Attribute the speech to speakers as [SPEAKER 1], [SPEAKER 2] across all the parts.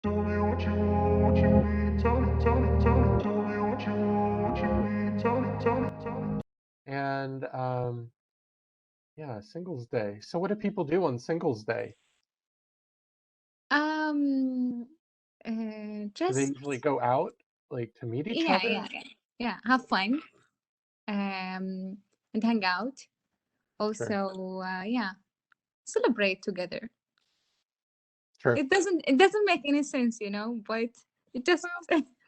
[SPEAKER 1] Tell me what you want, what you need. Tell me, tell me, tell me. Tell me what you want, what you need. Tell me, tell me, tell me. And yeah, Singles Day. So what do people do on Singles Day?
[SPEAKER 2] Um,
[SPEAKER 1] Do they
[SPEAKER 2] just
[SPEAKER 1] usually go out like to meet each other?
[SPEAKER 2] yeah. Have fun. And hang out.
[SPEAKER 1] Sure,
[SPEAKER 2] Also, yeah, celebrate together.
[SPEAKER 1] sure.
[SPEAKER 2] It doesn't make any sense, you know, but it just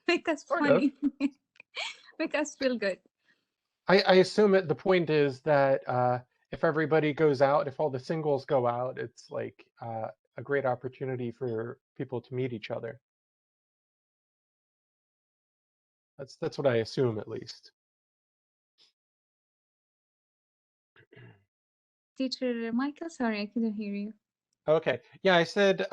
[SPEAKER 2] make us
[SPEAKER 1] Sort of.
[SPEAKER 2] funny, make us feel good.
[SPEAKER 1] I assume the point is that if everybody goes out, if all the singles go out, it's like a great opportunity for people to meet each other. That's what I assume, at least.
[SPEAKER 2] Teacher Michael, sorry, I couldn't hear you.
[SPEAKER 1] Okay. Yeah, I said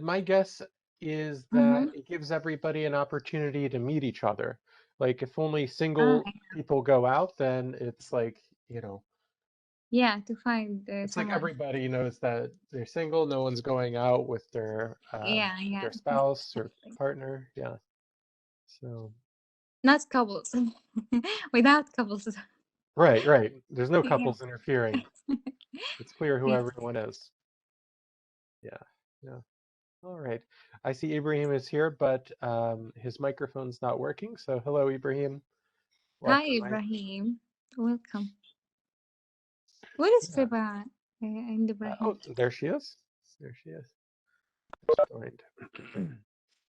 [SPEAKER 1] my guess is that it gives everybody an opportunity to meet each other. Like if only single people go out, then it's like,
[SPEAKER 2] Yeah, to find
[SPEAKER 1] it's like
[SPEAKER 2] someone.
[SPEAKER 1] everybody knows that they're single, no one's going out with their
[SPEAKER 2] Yeah.
[SPEAKER 1] spouse or partner. Yeah. So
[SPEAKER 2] Not couples. Without couples.
[SPEAKER 1] right. There's no
[SPEAKER 2] Yeah.
[SPEAKER 1] couples interfering. It's clear who
[SPEAKER 2] Yes.
[SPEAKER 1] everyone is. Yeah. All right. I see Ibrahim is here, but his microphone's not working. So hello, Ibrahim.
[SPEAKER 2] Hi,
[SPEAKER 1] Welcome.
[SPEAKER 2] Ibrahim. Welcome. Where is
[SPEAKER 1] Yeah.
[SPEAKER 2] Fiba and Ibrahim?
[SPEAKER 1] There she is. There she is. Joined.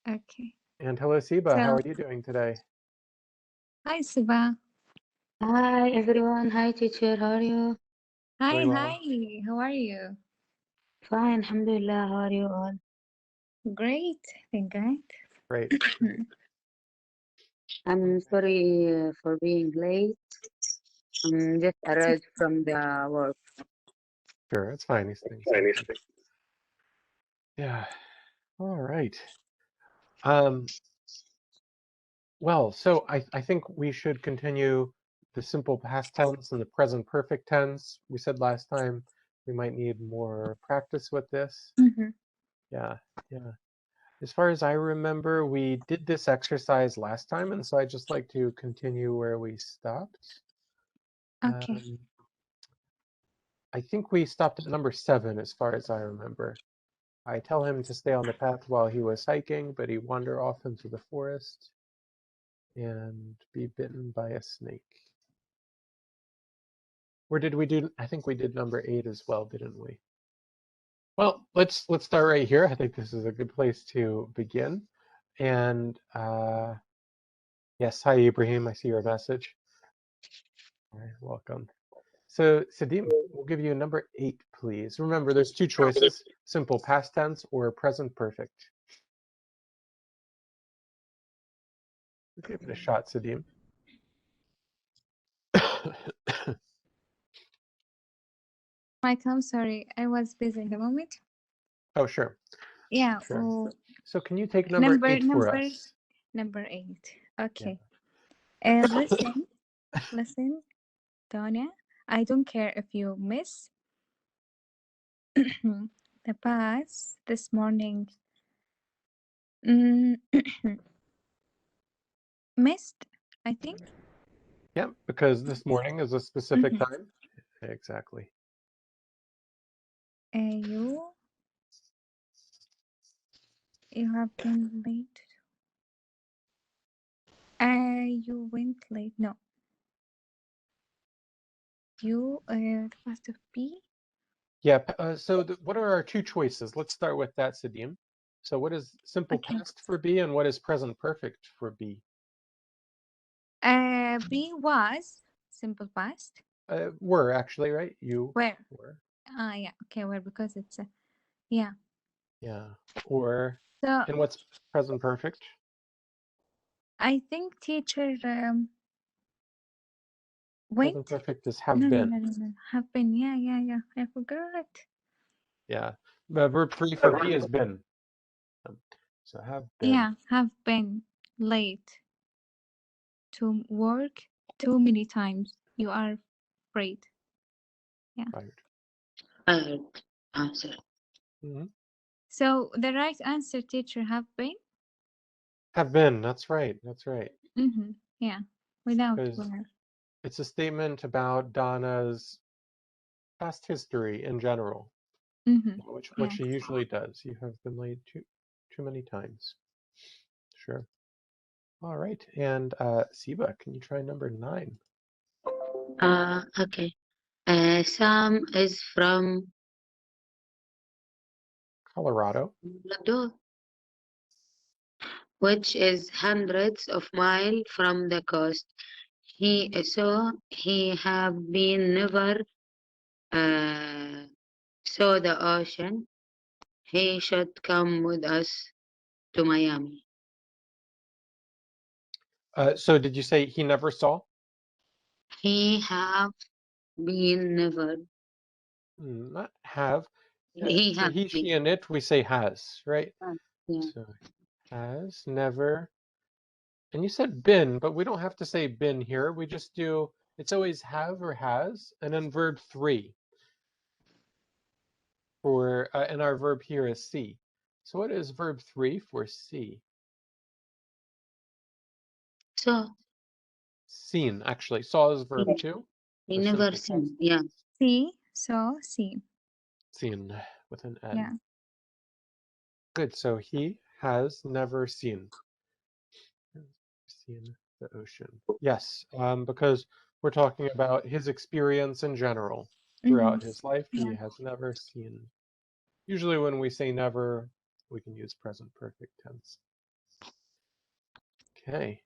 [SPEAKER 2] Okay.
[SPEAKER 1] And hello, Siba. How
[SPEAKER 2] So,
[SPEAKER 1] are you doing today?
[SPEAKER 2] hi, Siba.
[SPEAKER 3] Hi everyone. Hi teacher. How are you?
[SPEAKER 1] Very well.
[SPEAKER 2] Hi. How are you?
[SPEAKER 3] Fine. Alhamdulillah. How are you all?
[SPEAKER 2] Great. Thank God.
[SPEAKER 1] Great.
[SPEAKER 3] I'm sorry for being late. Just arrived from the work.
[SPEAKER 1] Sure, it's fine. These things happen. Yeah. All right. Well, so I think we should continue the simple past tense and the present perfect tense. We said last time we might need more practice with this. Yeah. As far as I remember, we did this exercise last time, and so I'd just like to continue where we stopped.
[SPEAKER 2] Okay.
[SPEAKER 1] I think we stopped at number 7, as far as I remember. I tell him to stay on the path while he was hiking, but he wandered off into the forest and be bitten by a snake. Or did we do? I think we did number 8 as well, didn't we? Well, let's start right here. I think this is a good place to begin. And yes, hi Ibrahim. I see your message. All right, welcome. So Sadim, we'll give you number 8, please. Remember, there's 2 choices: simple past tense or present perfect. Give it a shot, Sadim.
[SPEAKER 2] Michael, I'm sorry. I was busy in the moment.
[SPEAKER 1] Oh, sure.
[SPEAKER 2] Yeah.
[SPEAKER 1] Sure. So can you take number 8 for us?
[SPEAKER 2] Number 8. Okay. Yeah. Listen, Tonya. I don't care if you miss the bus this morning. Missed, I think.
[SPEAKER 1] Yeah, because this morning is a specific time. Exactly.
[SPEAKER 2] You have been late. You went late. No. You must have be.
[SPEAKER 1] Yeah. So what are our 2 choices? Let's start with that, Sadim. So what is simple past for be, and what is present perfect for be?
[SPEAKER 2] Be was simple past.
[SPEAKER 1] Were, actually, right? You
[SPEAKER 2] Where?
[SPEAKER 1] were.
[SPEAKER 2] Yeah. Okay. Where, because it's yeah.
[SPEAKER 1] Yeah. Or
[SPEAKER 2] So
[SPEAKER 1] and what's present perfect?
[SPEAKER 2] I think teacher went.
[SPEAKER 1] Present perfect is have
[SPEAKER 2] No.
[SPEAKER 1] been.
[SPEAKER 2] Have been. Yeah. I forgot.
[SPEAKER 1] Yeah. The verb 3 for be has been. So have been.
[SPEAKER 2] Yeah, have been late to work too many times. You are afraid. Yeah.
[SPEAKER 1] Right.
[SPEAKER 3] I answer.
[SPEAKER 2] So the right answer, teacher, have been.
[SPEAKER 1] Have been. That's right. That's right.
[SPEAKER 2] Yeah, without
[SPEAKER 1] Because
[SPEAKER 2] were.
[SPEAKER 1] it's a statement about Donna's past history in general, what
[SPEAKER 2] Yeah.
[SPEAKER 1] she usually does. You have been late too many times. Sure. All right. And Siba, can you try number 9?
[SPEAKER 3] Okay. Sam is from
[SPEAKER 1] Colorado.
[SPEAKER 3] Colorado, which is hundreds of miles from the coast. He have been never saw the ocean. He should come with us to Miami.
[SPEAKER 1] So did you say he never saw?
[SPEAKER 3] He have been never.
[SPEAKER 1] Not have.
[SPEAKER 3] He
[SPEAKER 1] So
[SPEAKER 3] have
[SPEAKER 1] he,
[SPEAKER 3] been.
[SPEAKER 1] she, and it, we say has, right?
[SPEAKER 3] Yeah.
[SPEAKER 1] So has, never. And you said been, but we don't have to say been here. We just do, it's always have or has, and then verb 3. For and our verb here is see. So what is verb 3 for see?
[SPEAKER 3] So
[SPEAKER 1] Seen, actually. Saw is verb
[SPEAKER 3] he,
[SPEAKER 1] 2.
[SPEAKER 3] he
[SPEAKER 1] The
[SPEAKER 3] never
[SPEAKER 1] simple
[SPEAKER 3] seen.
[SPEAKER 1] past
[SPEAKER 3] Yeah.
[SPEAKER 2] See, so see.
[SPEAKER 1] seen with an N.
[SPEAKER 2] Yeah.
[SPEAKER 1] Good. So he has never seen the ocean. Yes, because we're talking about his experience in general throughout his life. He
[SPEAKER 2] Yeah.
[SPEAKER 1] has never seen. Usually, when we say never, we can use present perfect tense. Okay.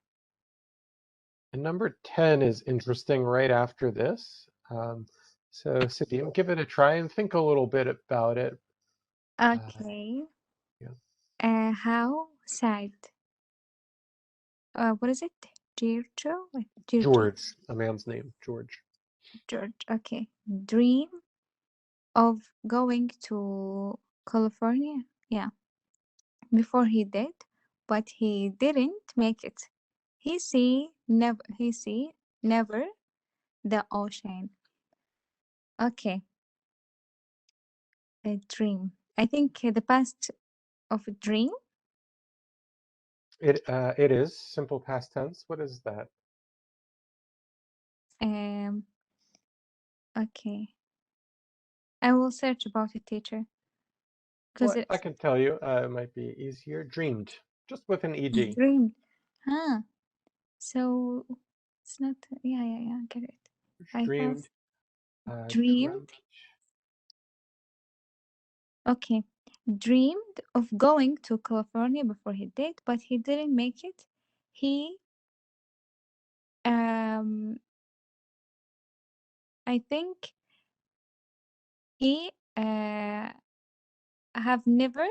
[SPEAKER 1] And number 10 is interesting right after this. So, Sadim, give it a try and think a little bit about it.
[SPEAKER 2] Okay.
[SPEAKER 1] Yeah.
[SPEAKER 2] How sad. What is it?
[SPEAKER 1] George, a man's name, George.
[SPEAKER 2] George. Okay. Dream of going to California. Yeah. Before he did, but he didn't make it. He see never the ocean. Okay. A dream. I think the past of a dream.
[SPEAKER 1] It is simple past tense. What is that?
[SPEAKER 2] Okay. I will search about it, teacher.
[SPEAKER 1] Well,
[SPEAKER 2] Because
[SPEAKER 1] I
[SPEAKER 2] it's
[SPEAKER 1] can tell you, it might be easier. Dreamed, just with an ed.
[SPEAKER 2] dreamed. Huh. So it's not. Yeah. I get it. I have
[SPEAKER 1] Dreamed.
[SPEAKER 2] dreamed.
[SPEAKER 1] Dreamt.
[SPEAKER 2] Okay. Dreamed of going to California before he did, but he didn't make it. He I think he has never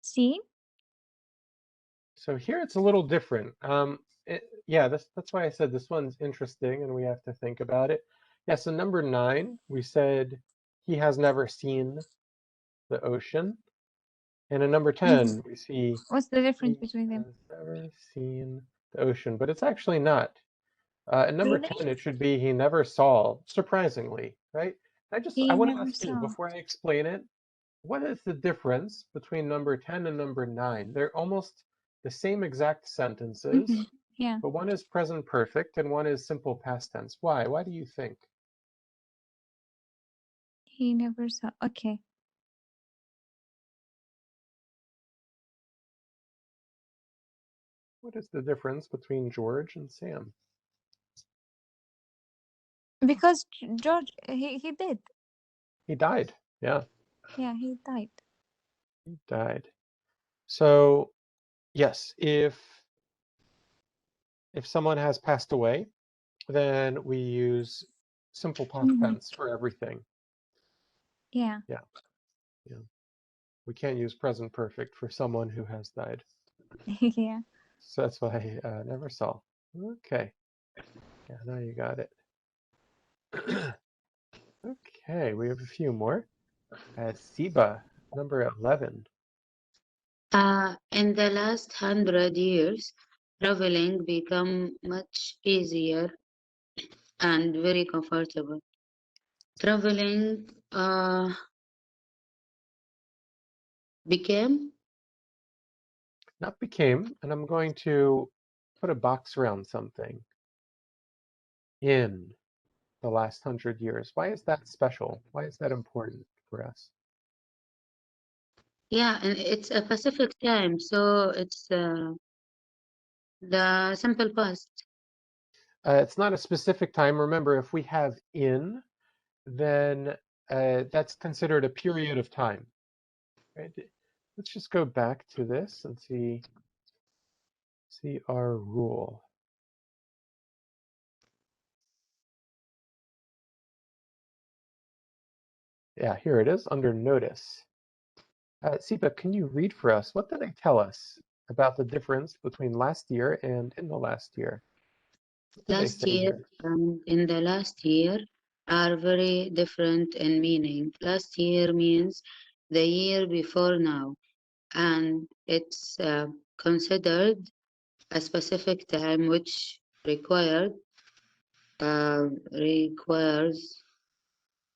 [SPEAKER 2] seen.
[SPEAKER 1] So here it's a little different. Yeah, that's why I said this one's interesting, and we have to think about it. Yeah. So number 9, we said he has never seen the ocean, and in number 10, we see
[SPEAKER 2] What's the difference
[SPEAKER 1] he
[SPEAKER 2] between them?
[SPEAKER 1] has never seen the ocean, but it's actually not. In number
[SPEAKER 2] Really?
[SPEAKER 1] 10, it should be he never saw, surprisingly, right? I
[SPEAKER 2] He
[SPEAKER 1] want to
[SPEAKER 2] never
[SPEAKER 1] ask you,
[SPEAKER 2] saw.
[SPEAKER 1] before I explain it, what is the difference between number 10 and number 9? They're almost the same exact sentences,
[SPEAKER 2] Yeah.
[SPEAKER 1] but one is present perfect and one is simple past tense. Why? Why do you think?
[SPEAKER 2] He never saw. Okay.
[SPEAKER 1] What is the difference between George and Sam?
[SPEAKER 2] Because George, he did.
[SPEAKER 1] He died. Yeah,
[SPEAKER 2] Yeah, he died.
[SPEAKER 1] he died. So, yes, if someone has passed away, then we use simple past tense for everything.
[SPEAKER 2] Yeah.
[SPEAKER 1] Yeah. We can't use present perfect for someone who has died.
[SPEAKER 2] Yeah.
[SPEAKER 1] So that's why I never saw. Okay. Yeah, now you got it. Okay, we have a few more. Siba, number 11.
[SPEAKER 3] In the last 100 years, traveling become much easier and very comfortable. Traveling became.
[SPEAKER 1] Not became, and I'm going to put a box around something. In the last 100 years. Why is that special? Why is that important for us?
[SPEAKER 3] Yeah, and it's a specific time, so it's the simple past.
[SPEAKER 1] It's not a specific time. Remember, if we have in, then that's considered a period of time. Right? Let's just go back to this and see our rule. Yeah, here it is under notice. Sipa, can you read for us? What did they tell us about the difference between last year and in the last year? What did they
[SPEAKER 3] Last
[SPEAKER 1] say
[SPEAKER 3] year
[SPEAKER 1] here?
[SPEAKER 3] and in the last year are very different in meaning. Last year means the year before now, and it's considered a specific time which requires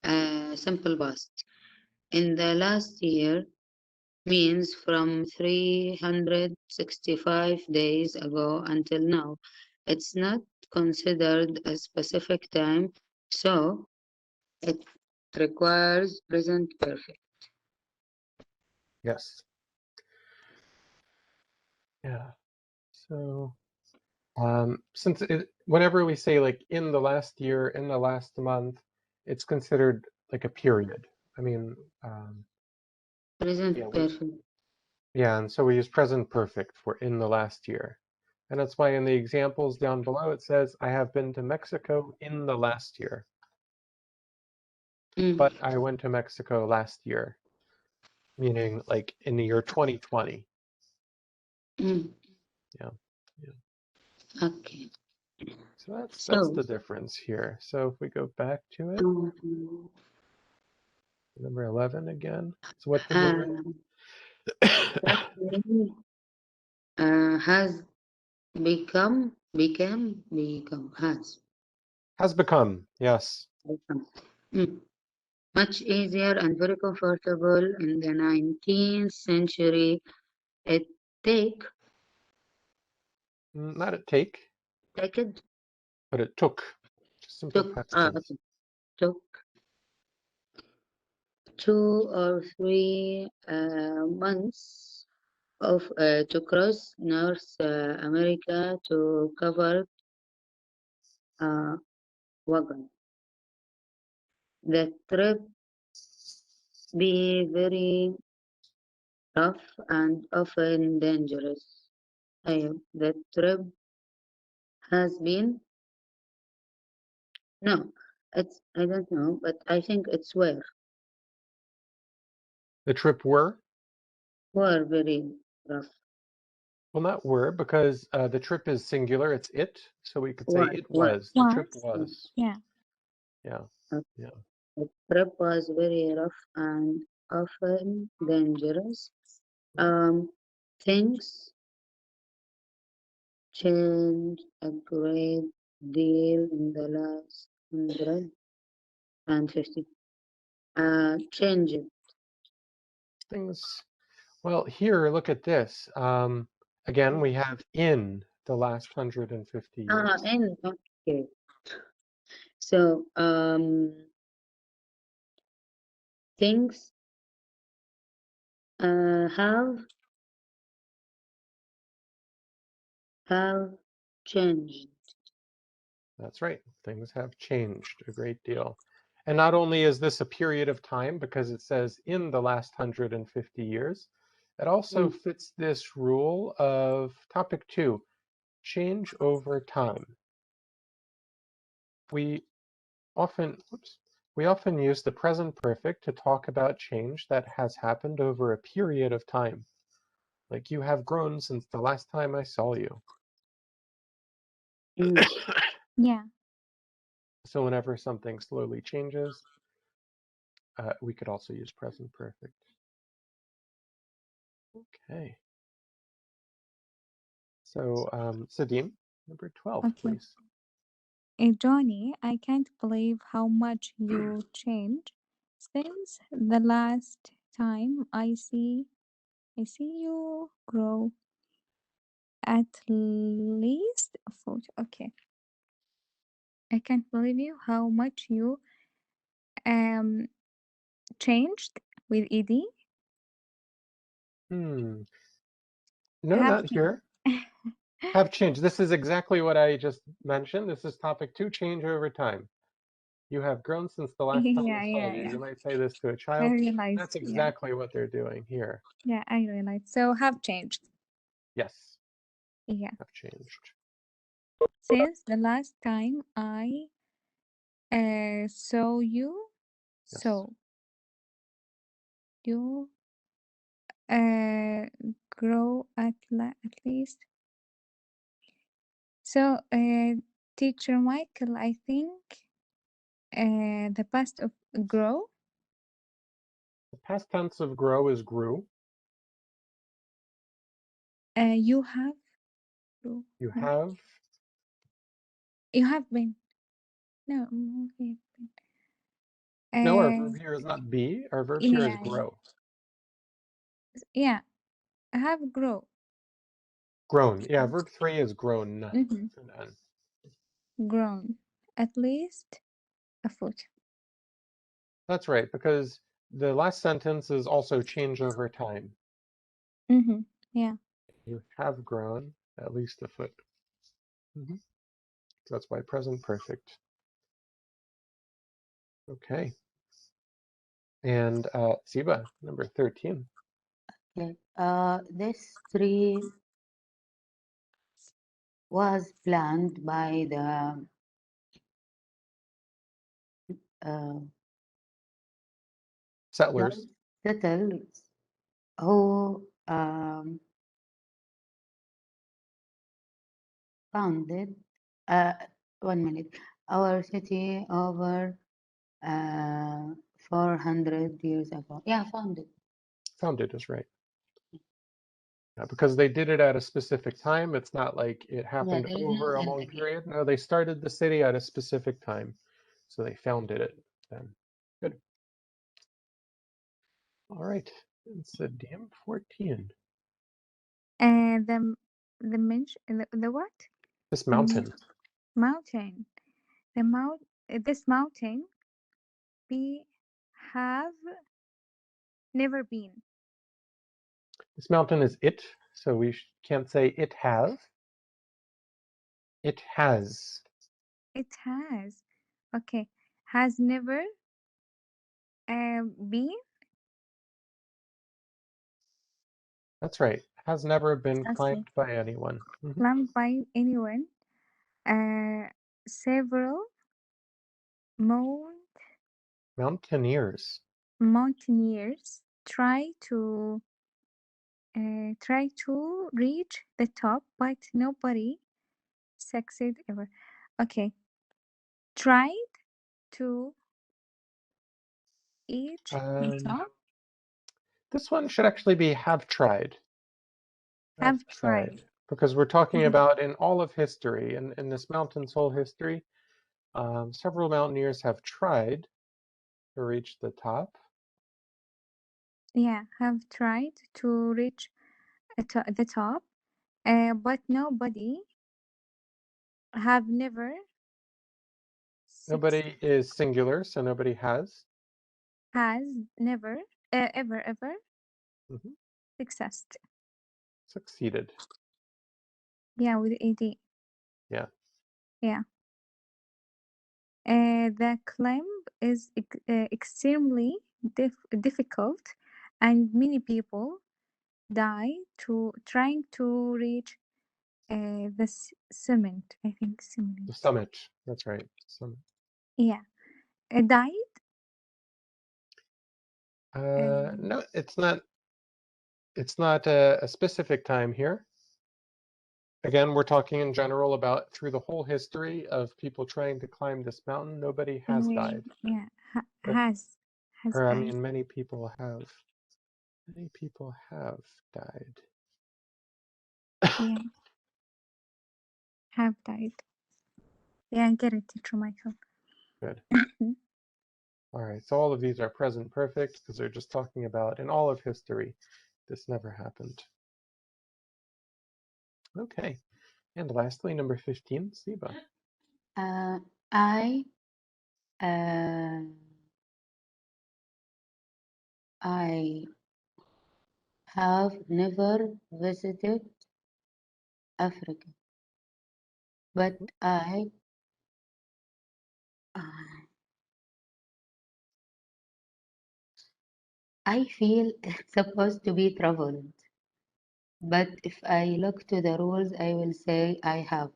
[SPEAKER 3] a simple past. In the last year means from 365 days ago until now. It's not considered a specific time, so it requires present perfect.
[SPEAKER 1] Yes. Yeah. So since whenever we say like in the last year, in the last month, it's considered like a period. I mean,
[SPEAKER 3] Present
[SPEAKER 1] yeah,
[SPEAKER 3] perfect.
[SPEAKER 1] and so we use present perfect for in the last year. And that's why in the examples down below it says, I have been to Mexico in the last year. But I went to Mexico last year, meaning like in the year 2020. Yeah.
[SPEAKER 3] Okay.
[SPEAKER 1] So that's the difference here. So if we go back to it, number 11 again. So what did we learn?
[SPEAKER 3] Has become,
[SPEAKER 1] Has become, yes.
[SPEAKER 3] become. Much easier and very comfortable in the 19th century. It
[SPEAKER 1] Not it take,
[SPEAKER 3] it
[SPEAKER 1] but it took. Just simple past tense.
[SPEAKER 3] took 2 or 3 months to cross North America to cover wagon. The trip be very rough and often dangerous. The trip has been no, I don't know, but I think it's were
[SPEAKER 1] The trip were
[SPEAKER 3] very rough.
[SPEAKER 1] well, not were, because the trip is singular. It's it, so we could say it was. The trip was.
[SPEAKER 2] Yeah.
[SPEAKER 1] Yeah.
[SPEAKER 3] Okay.
[SPEAKER 1] Yeah.
[SPEAKER 3] The trip was very rough and often dangerous. Things changed a great deal in the last 150. Changed.
[SPEAKER 1] Things. Well, here, look at this. Again, we have in the last 150 years.
[SPEAKER 3] Okay. So things have changed.
[SPEAKER 1] That's right. Things have changed a great deal. And not only is this a period of time because it says in the last 150 years, it also fits this rule of topic 2, change over time. We often use the present perfect to talk about change that has happened over a period of time. Like you have grown since the last time I saw you.
[SPEAKER 2] Yeah.
[SPEAKER 1] So whenever something slowly changes, we could also use present perfect. Okay. So, Sadim, number 12, please.
[SPEAKER 2] Johnny, I can't believe how much you changed since the last time I see I see you grow at least a foot. Okay. I can't believe you how much you changed with ed.
[SPEAKER 1] No,
[SPEAKER 2] Have
[SPEAKER 1] not here. Have changed. This is exactly what I just mentioned. This is topic 2, change over time. You have grown since the last time I saw you.
[SPEAKER 2] Yeah.
[SPEAKER 1] You might say this to a
[SPEAKER 2] I
[SPEAKER 1] child.
[SPEAKER 2] realized.
[SPEAKER 1] That's exactly what they're doing here.
[SPEAKER 2] Yeah, I realized. So have changed.
[SPEAKER 1] Yes,
[SPEAKER 2] Yeah.
[SPEAKER 1] have changed.
[SPEAKER 2] Since the last time I saw you,
[SPEAKER 1] Yes.
[SPEAKER 2] so you grow at least. So teacher Michael, I think the past of grow.
[SPEAKER 1] The past tense of grow is grew.
[SPEAKER 2] You have.
[SPEAKER 1] You
[SPEAKER 2] no.
[SPEAKER 1] have.
[SPEAKER 2] You have been. No. Okay.
[SPEAKER 1] No, our verb here is not be. Our verb here is grow.
[SPEAKER 2] Yeah. I have grow.
[SPEAKER 1] Grown. Yeah, verb 3 is grown.
[SPEAKER 2] Grown. At least a foot.
[SPEAKER 1] That's right, because the last sentence is also change over time.
[SPEAKER 2] Yeah.
[SPEAKER 1] You have grown at least a foot. So that's why present perfect. Okay. And Siba, number 13.
[SPEAKER 3] Okay. This tree was planned by the
[SPEAKER 1] Settlers.
[SPEAKER 3] settlers who founded 1 minute our city over 400 years ago. Yeah, founded.
[SPEAKER 1] Founded is right. Yeah, because they did it at a specific time. It's not like it happened
[SPEAKER 3] there is
[SPEAKER 1] over
[SPEAKER 3] no
[SPEAKER 1] a
[SPEAKER 3] end
[SPEAKER 1] long
[SPEAKER 3] again.
[SPEAKER 1] period. No, they started the city at a specific time. So they founded it then. Good. All right. It's a DM 14.
[SPEAKER 2] The what?
[SPEAKER 1] This mountain.
[SPEAKER 2] Mountain. This mountain we have never been.
[SPEAKER 1] This mountain is it, so we can't say it have. It has.
[SPEAKER 2] It has. Okay. Has never been.
[SPEAKER 1] That's right. Has never been
[SPEAKER 2] That's
[SPEAKER 1] climbed by anyone.
[SPEAKER 2] climbed by anyone. Several
[SPEAKER 1] Mountaineers.
[SPEAKER 2] mountaineers try to reach the top, but nobody succeed ever. Okay. Tried to reach the top.
[SPEAKER 1] This one should actually be have tried.
[SPEAKER 2] Have tried.
[SPEAKER 1] Because we're talking about in all of history, in this mountain's whole history, several mountaineers have tried to reach the top.
[SPEAKER 2] Yeah, have tried to reach the top, but nobody have never.
[SPEAKER 1] Nobody is singular, so nobody has.
[SPEAKER 2] Has never ever
[SPEAKER 1] Succeeded.
[SPEAKER 2] Yeah, with ed.
[SPEAKER 1] Yeah.
[SPEAKER 2] Yeah. The climb is extremely difficult, and many people die trying to reach the summit. I think summit.
[SPEAKER 1] The summit. That's right. Summit.
[SPEAKER 2] Yeah. Died.
[SPEAKER 1] No, it's not. It's not a specific time here. Again, we're talking in general about through the whole history of people trying to climb this mountain. Nobody has died.
[SPEAKER 2] Yeah,
[SPEAKER 1] has or,
[SPEAKER 2] died.
[SPEAKER 1] I mean, many people have. Many people have died.
[SPEAKER 2] Yeah. Have died. Yeah, I get it, Teacher Michael.
[SPEAKER 1] Good. All right, so all of these are present perfect because they're just talking about in all of history This never happened. Okay. And lastly, number 15, Siba.
[SPEAKER 3] I have never visited Africa, but I feel it's supposed to be traveled. But if I look to the rules, I will say I have.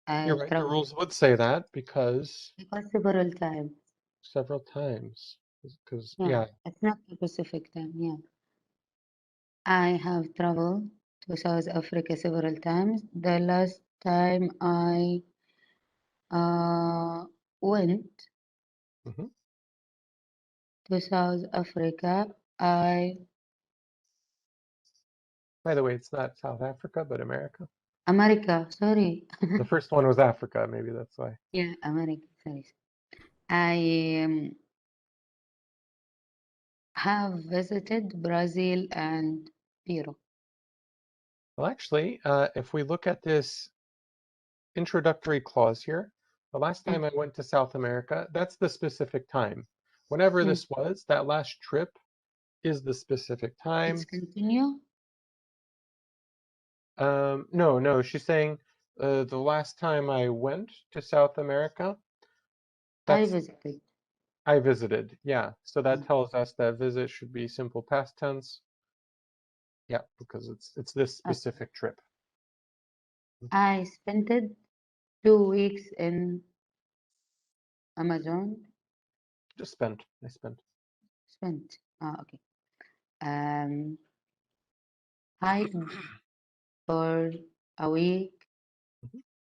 [SPEAKER 1] You're right. The
[SPEAKER 3] traveled
[SPEAKER 1] rules would say that because
[SPEAKER 3] several times.
[SPEAKER 1] several times. Because
[SPEAKER 3] Yeah, it's not a specific time. Yeah, I have traveled to South Africa several times. The last time I went
[SPEAKER 1] Mhm.
[SPEAKER 3] to South Africa,
[SPEAKER 1] By the way, it's not South Africa, but America.
[SPEAKER 3] America, sorry.
[SPEAKER 1] The first one was Africa. Maybe that's why.
[SPEAKER 3] Yeah, America, sorry. I have visited Brazil and Peru.
[SPEAKER 1] Well, actually, if we look at this introductory clause here, the last time I went to South America, that's the specific time. Whenever this was, that last trip is the specific time.
[SPEAKER 3] Let's continue.
[SPEAKER 1] No, she's saying the last time I went to South America,
[SPEAKER 3] I
[SPEAKER 1] that's
[SPEAKER 3] visited.
[SPEAKER 1] I visited. Yeah, so that tells us that visit should be simple past tense. Yeah, because it's this specific trip.
[SPEAKER 3] I spent 2 weeks in Amazon.
[SPEAKER 1] Just spent. I spent.
[SPEAKER 3] Spent. Okay. Hiked for a week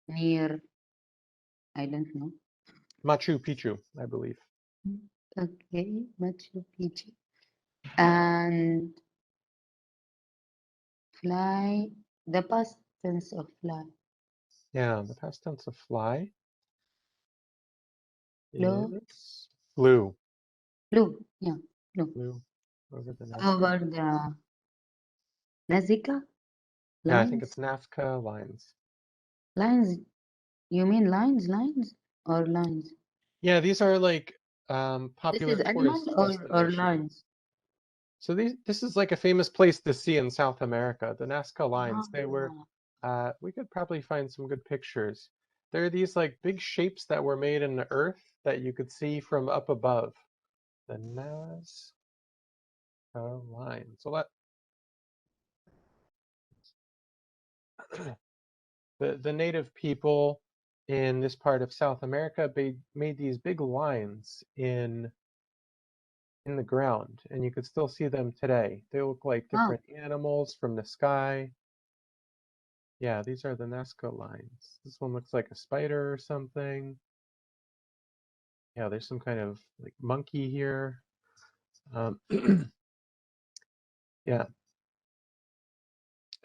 [SPEAKER 3] near, I don't know.
[SPEAKER 1] Machu Picchu, I believe.
[SPEAKER 3] Okay, Machu Picchu. And fly, the past tense of fly.
[SPEAKER 1] Yeah, the past tense of fly
[SPEAKER 3] Flew.
[SPEAKER 1] is flew.
[SPEAKER 3] Flew, yeah, flew.
[SPEAKER 1] Flew over the Nazca.
[SPEAKER 3] Over the Nazca?
[SPEAKER 1] Yeah, I think it's
[SPEAKER 3] Lines?
[SPEAKER 1] Nazca lines.
[SPEAKER 3] Lines, you mean lines or lines?
[SPEAKER 1] Yeah, these are like
[SPEAKER 3] This
[SPEAKER 1] popular
[SPEAKER 3] is animal
[SPEAKER 1] tourist
[SPEAKER 3] or
[SPEAKER 1] destinations.
[SPEAKER 3] lines?
[SPEAKER 1] So this is like a famous place to see in South America. The Nazca lines, they were, we could probably find some good pictures. There are these like big shapes that were made in the earth that you could see from up above. The Nazca line. So the native people in this part of South America made these big lines in the ground, and you could still see them today. They look like different animals from the sky. Yeah, these are the Nazca lines. This one looks like a spider or something. Yeah, there's some kind of like monkey here. Yeah.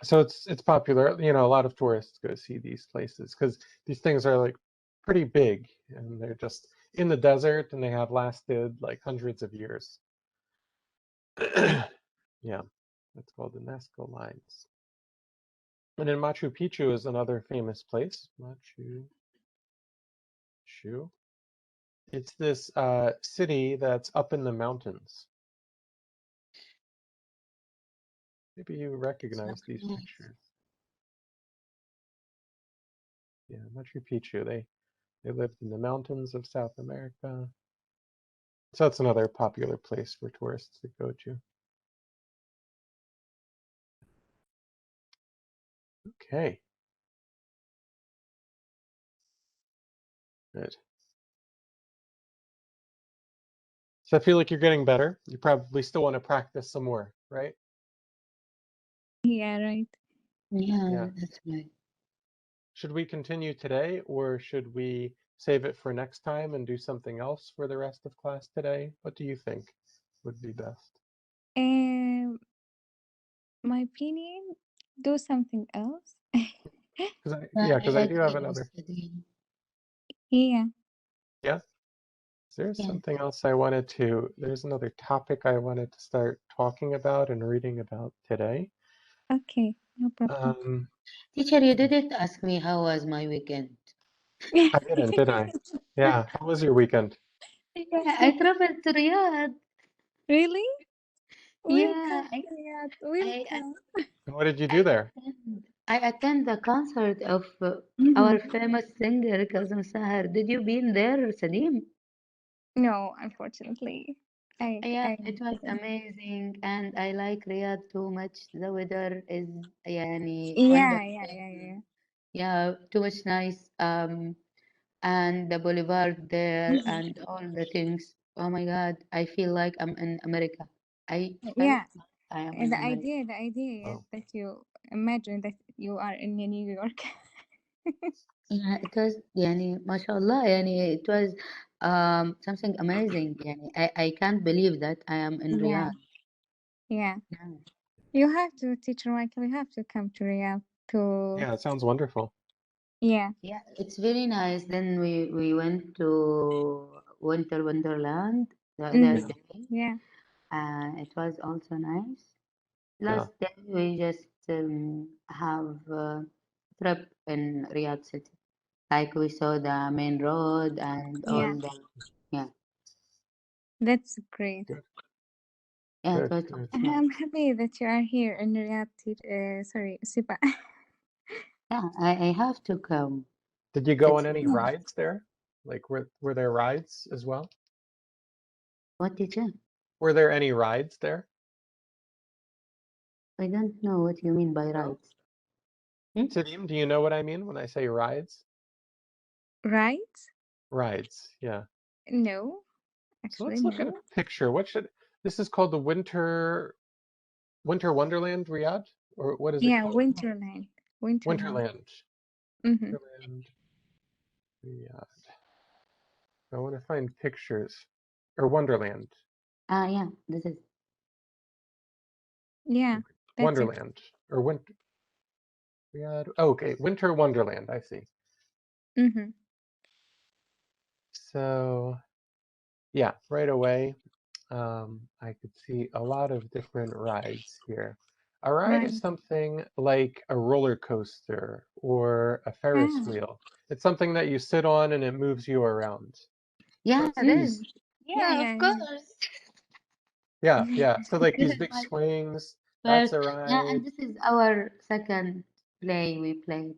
[SPEAKER 1] So it's popular. You know, a lot of tourists go see these places because these things are like pretty big and they're just in the desert and they have lasted like hundreds of years. Yeah, that's called the Nazca lines. And then Machu Picchu is another famous place. Machu Picchu. It's this city that's up in the mountains. Maybe you recognize these pictures. Yeah, Machu Picchu. They lived in the mountains of South America. So that's another popular place for tourists to go to. Okay. Good. So I feel like you're getting better. You probably still want to practice some more, right?
[SPEAKER 2] Yeah, right.
[SPEAKER 3] Yeah, that's right.
[SPEAKER 1] Should we continue today, or should we save it for next time and do something else for the rest of class today? What do you think would be best?
[SPEAKER 2] My opinion, do something else.
[SPEAKER 1] Because I do have another.
[SPEAKER 2] Yeah.
[SPEAKER 1] Yeah. There's
[SPEAKER 3] Yeah.
[SPEAKER 1] something else I wanted to, there's another topic I wanted to start talking about and reading about today.
[SPEAKER 2] Okay, no problem.
[SPEAKER 3] Teacher, you didn't ask me how was my weekend.
[SPEAKER 1] I didn't, did I? Yeah. How was your weekend?
[SPEAKER 3] Yeah, I traveled to Riyadh.
[SPEAKER 2] Really?
[SPEAKER 3] Yeah,
[SPEAKER 2] Welcome, Riyadh.
[SPEAKER 3] I,
[SPEAKER 2] Welcome.
[SPEAKER 1] What did you do there?
[SPEAKER 3] I attend the concert of
[SPEAKER 2] Mhm.
[SPEAKER 3] our famous singer, Kazim Sahar. Did you been there, Salim?
[SPEAKER 2] No, unfortunately.
[SPEAKER 3] Yeah,
[SPEAKER 2] I
[SPEAKER 3] it was
[SPEAKER 2] didn't.
[SPEAKER 3] amazing, and I like Riyadh too much. The weather is يعني
[SPEAKER 2] Yeah,
[SPEAKER 3] wonderful. Yeah, too much nice. And the boulevard there and all the things. Oh my God, I feel like I'm in America. I felt
[SPEAKER 2] Yeah.
[SPEAKER 3] like I am
[SPEAKER 2] And
[SPEAKER 3] in America.
[SPEAKER 2] the idea is
[SPEAKER 1] Oh.
[SPEAKER 2] that you imagine that you are in New York.
[SPEAKER 3] Yeah, it was يعني ما شاء الله يعني it was something amazing يعني I can't believe that I am in
[SPEAKER 2] Yeah,
[SPEAKER 3] Riyadh.
[SPEAKER 2] yeah.
[SPEAKER 3] Yeah.
[SPEAKER 2] You have to, Teacher Michael, you have to come to Riyadh to,
[SPEAKER 1] Yeah, it sounds wonderful.
[SPEAKER 2] yeah,
[SPEAKER 3] Yeah, it's very nice. Then we went to Winter Wonderland the other
[SPEAKER 2] mhm,
[SPEAKER 3] day.
[SPEAKER 2] yeah,
[SPEAKER 3] It was also nice.
[SPEAKER 1] Yeah.
[SPEAKER 3] Last day we just have a trip in Riyadh City. Like we saw the main road and all
[SPEAKER 2] yeah.
[SPEAKER 3] the yeah.
[SPEAKER 2] That's great.
[SPEAKER 3] Yeah, it
[SPEAKER 1] Good,
[SPEAKER 3] was
[SPEAKER 1] good.
[SPEAKER 3] nice.
[SPEAKER 2] I'm happy that you are here in Riyadh, sorry, Siba.
[SPEAKER 3] Yeah, I have to come.
[SPEAKER 1] Did you go
[SPEAKER 3] It's
[SPEAKER 1] on any rides there? Like, were there rides as well?
[SPEAKER 3] what teacher?
[SPEAKER 1] Were there any rides there?
[SPEAKER 3] I don't know what you mean by
[SPEAKER 1] No?
[SPEAKER 3] rights. Hmm?
[SPEAKER 1] Tadim, do you know what I mean when I say rides?
[SPEAKER 2] Right?
[SPEAKER 1] Rides, yeah.
[SPEAKER 2] No,
[SPEAKER 1] So
[SPEAKER 2] actually,
[SPEAKER 1] let's look at a
[SPEAKER 2] no.
[SPEAKER 1] picture. This is called the Winter Wonderland Riyadh? Or what is it
[SPEAKER 2] Yeah,
[SPEAKER 1] called?
[SPEAKER 2] Winterland. Winterland.
[SPEAKER 1] Winterland.
[SPEAKER 2] Mm-hmm.
[SPEAKER 1] Winterland Riyadh. I want to find pictures. Or Wonderland.
[SPEAKER 3] Yeah, this is
[SPEAKER 2] Yeah, that's it.
[SPEAKER 1] Wonderland. Or Winter Riyadh. Oh, okay, Winter Wonderland, I see.
[SPEAKER 2] Mm-hmm.
[SPEAKER 1] So yeah, right away, I could see a lot of different rides here. A ride
[SPEAKER 2] Right.
[SPEAKER 1] is something like a roller coaster or a Ferris
[SPEAKER 2] Ah,
[SPEAKER 1] wheel. It's something that you sit on and it moves you around.
[SPEAKER 3] yeah,
[SPEAKER 1] That's
[SPEAKER 3] this.
[SPEAKER 1] these.
[SPEAKER 3] Yeah, of course.
[SPEAKER 1] Yeah, yeah. So like
[SPEAKER 3] This
[SPEAKER 1] these
[SPEAKER 3] is
[SPEAKER 1] big
[SPEAKER 3] my
[SPEAKER 1] swings, that's
[SPEAKER 3] first.
[SPEAKER 1] a
[SPEAKER 3] Yeah,
[SPEAKER 1] ride.
[SPEAKER 3] and this is our second play we played.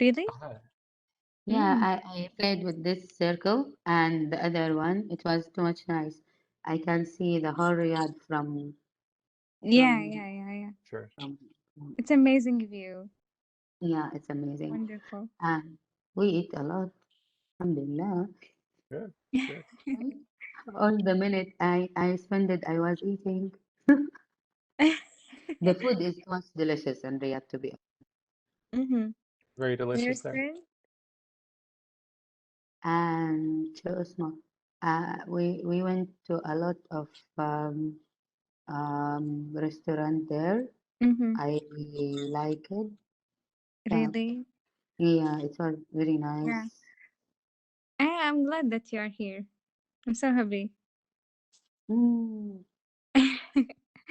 [SPEAKER 2] really?
[SPEAKER 1] Ah,
[SPEAKER 3] Yeah,
[SPEAKER 2] Mm.
[SPEAKER 3] I played with this circle and the other one. It was too much nice. I can see the whole Riyadh
[SPEAKER 2] Yeah,
[SPEAKER 3] from
[SPEAKER 1] sure.
[SPEAKER 3] from, from
[SPEAKER 2] It's amazing view.
[SPEAKER 3] yeah, it's amazing.
[SPEAKER 2] Wonderful.
[SPEAKER 3] And we eat a lot. Alhamdulillah.
[SPEAKER 1] Good, good.
[SPEAKER 3] All the minute I spent it, I was eating. The food is too much delicious in Riyadh to be
[SPEAKER 2] Mm-hmm.
[SPEAKER 1] Very delicious there.
[SPEAKER 2] Understand?
[SPEAKER 3] and شو اسمه we went to a lot of restaurant there.
[SPEAKER 2] Mm-hmm.
[SPEAKER 3] I like it. Yeah,
[SPEAKER 2] Really?
[SPEAKER 3] yeah, it was very
[SPEAKER 2] Yeah.
[SPEAKER 3] nice.
[SPEAKER 2] I'm glad that you are here. I'm so happy.
[SPEAKER 3] Mm.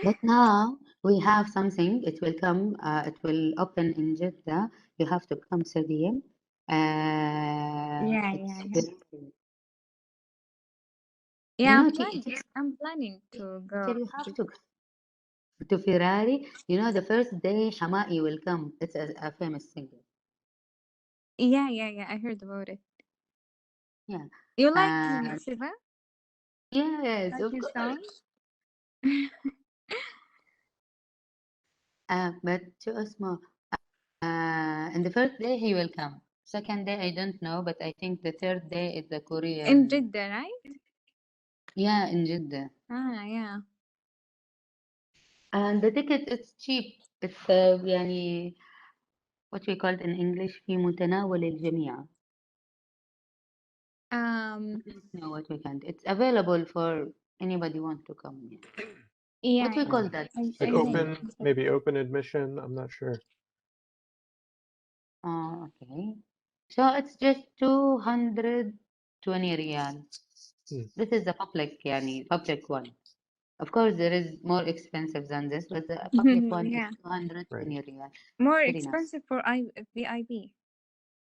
[SPEAKER 3] But now we have something. It will come. It will open in Jeddah. You have to come, Sadim.
[SPEAKER 2] Yeah,
[SPEAKER 3] It's
[SPEAKER 2] yeah, yeah.
[SPEAKER 3] very, you
[SPEAKER 2] Yeah,
[SPEAKER 3] know,
[SPEAKER 2] I'm planning to
[SPEAKER 3] teacher,
[SPEAKER 2] go.
[SPEAKER 3] you have to Ferrari. You know, the first day Hamai will come. It's a famous singer.
[SPEAKER 2] Yeah, yeah, yeah. I heard about it.
[SPEAKER 3] Yeah.
[SPEAKER 2] You like him,
[SPEAKER 3] And
[SPEAKER 2] Siva?
[SPEAKER 3] yes,
[SPEAKER 2] Like
[SPEAKER 3] of
[SPEAKER 2] his
[SPEAKER 3] course.
[SPEAKER 2] song?
[SPEAKER 3] But شو اسمه and the first day he will come. Second day I don't know, but I think the third day is the
[SPEAKER 2] In
[SPEAKER 3] Korean.
[SPEAKER 2] Jeddah, right?
[SPEAKER 3] Yeah, in Jeddah.
[SPEAKER 2] Ah, yeah.
[SPEAKER 3] And the ticket is cheap. It's يعني what we call it in English في متناول الجميع. I don't know what we can. It's available for anybody want to come here.
[SPEAKER 2] Yeah,
[SPEAKER 3] What we
[SPEAKER 2] yeah.
[SPEAKER 3] call that?
[SPEAKER 1] Like
[SPEAKER 2] I know.
[SPEAKER 1] open, maybe open admission. I'm not sure.
[SPEAKER 3] Oh, okay. So it's just 200 20 ريال.
[SPEAKER 1] Hmm.
[SPEAKER 3] This is the public one. Of course, there is more expensive than this, but the public one
[SPEAKER 2] Yeah.
[SPEAKER 3] is 220
[SPEAKER 1] Right.
[SPEAKER 3] riyal.
[SPEAKER 2] More
[SPEAKER 3] Very nice.
[SPEAKER 2] expensive for VIP.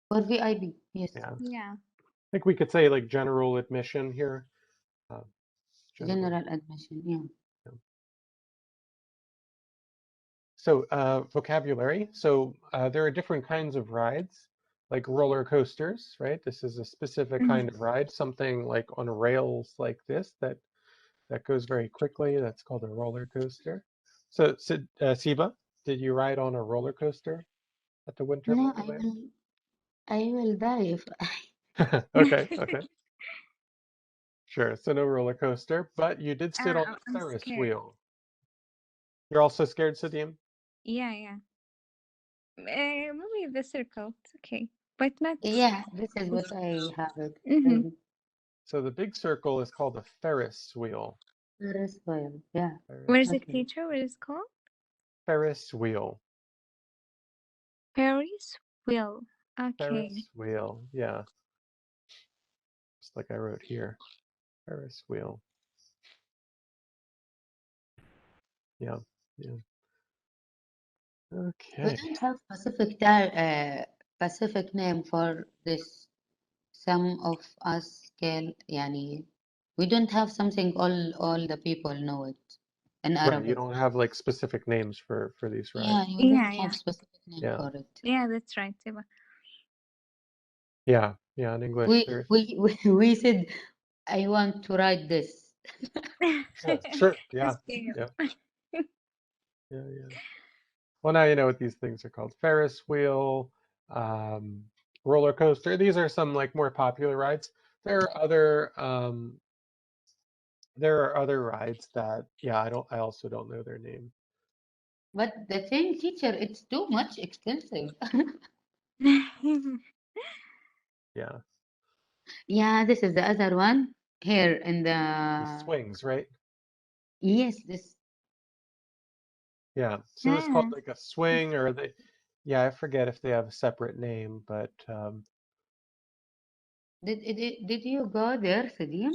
[SPEAKER 3] For VIP, yes.
[SPEAKER 1] Yeah.
[SPEAKER 2] Yeah.
[SPEAKER 1] I think we could say like general admission here.
[SPEAKER 3] General admission, yeah.
[SPEAKER 1] So vocabulary. So there are different kinds of rides, like roller coasters, right? This is a specific
[SPEAKER 2] Mhm.
[SPEAKER 1] kind of ride, something like on rails like this that goes very quickly. That's called a roller coaster. So, Siba, did you ride on a roller coaster at the Winter
[SPEAKER 3] No,
[SPEAKER 1] Wonderland?
[SPEAKER 3] I will die if
[SPEAKER 1] Okay, okay. Sure. So no roller coaster, but you did sit on the
[SPEAKER 2] I'm
[SPEAKER 1] Ferris
[SPEAKER 2] scared.
[SPEAKER 1] wheel. You're also scared, Sadim?
[SPEAKER 2] Yeah. Maybe the circle. It's okay, but not.
[SPEAKER 3] Yeah, this is what I have it.
[SPEAKER 2] Mhm.
[SPEAKER 1] So the big circle is called a Ferris wheel.
[SPEAKER 3] Ferris wheel, yeah.
[SPEAKER 2] Where's the
[SPEAKER 3] Okay.
[SPEAKER 2] teacher? What is it called?
[SPEAKER 1] Ferris wheel.
[SPEAKER 2] Ferris wheel. Okay.
[SPEAKER 1] Ferris wheel. Yeah. Just like I wrote here. Ferris wheel. Yeah.
[SPEAKER 3] We
[SPEAKER 1] Okay.
[SPEAKER 3] don't have specific name for this. Some of us can, we don't have something all the people know it in
[SPEAKER 1] Right.
[SPEAKER 3] Arabic.
[SPEAKER 1] You don't have like specific names for these rides.
[SPEAKER 3] Yeah, you don't
[SPEAKER 2] Yeah.
[SPEAKER 3] have specific name
[SPEAKER 1] Yeah.
[SPEAKER 3] for it.
[SPEAKER 2] Yeah, that's right, Siba.
[SPEAKER 1] Yeah. In English.
[SPEAKER 3] We said, I want to ride this.
[SPEAKER 1] Yeah, sure. Yeah. Well, now you know what these things are called. Ferris wheel, roller coaster. These are some like more popular rides. There are other rides that I also don't know their name.
[SPEAKER 3] But the thing, teacher, it's too much expensive.
[SPEAKER 1] Yeah.
[SPEAKER 3] Yeah, this is the other one here in
[SPEAKER 1] These
[SPEAKER 3] the
[SPEAKER 1] swings, right?
[SPEAKER 3] yes, this
[SPEAKER 1] Yeah. So it's called like a swing, or I forget if they have a separate name, but
[SPEAKER 3] did you go there, Sadim?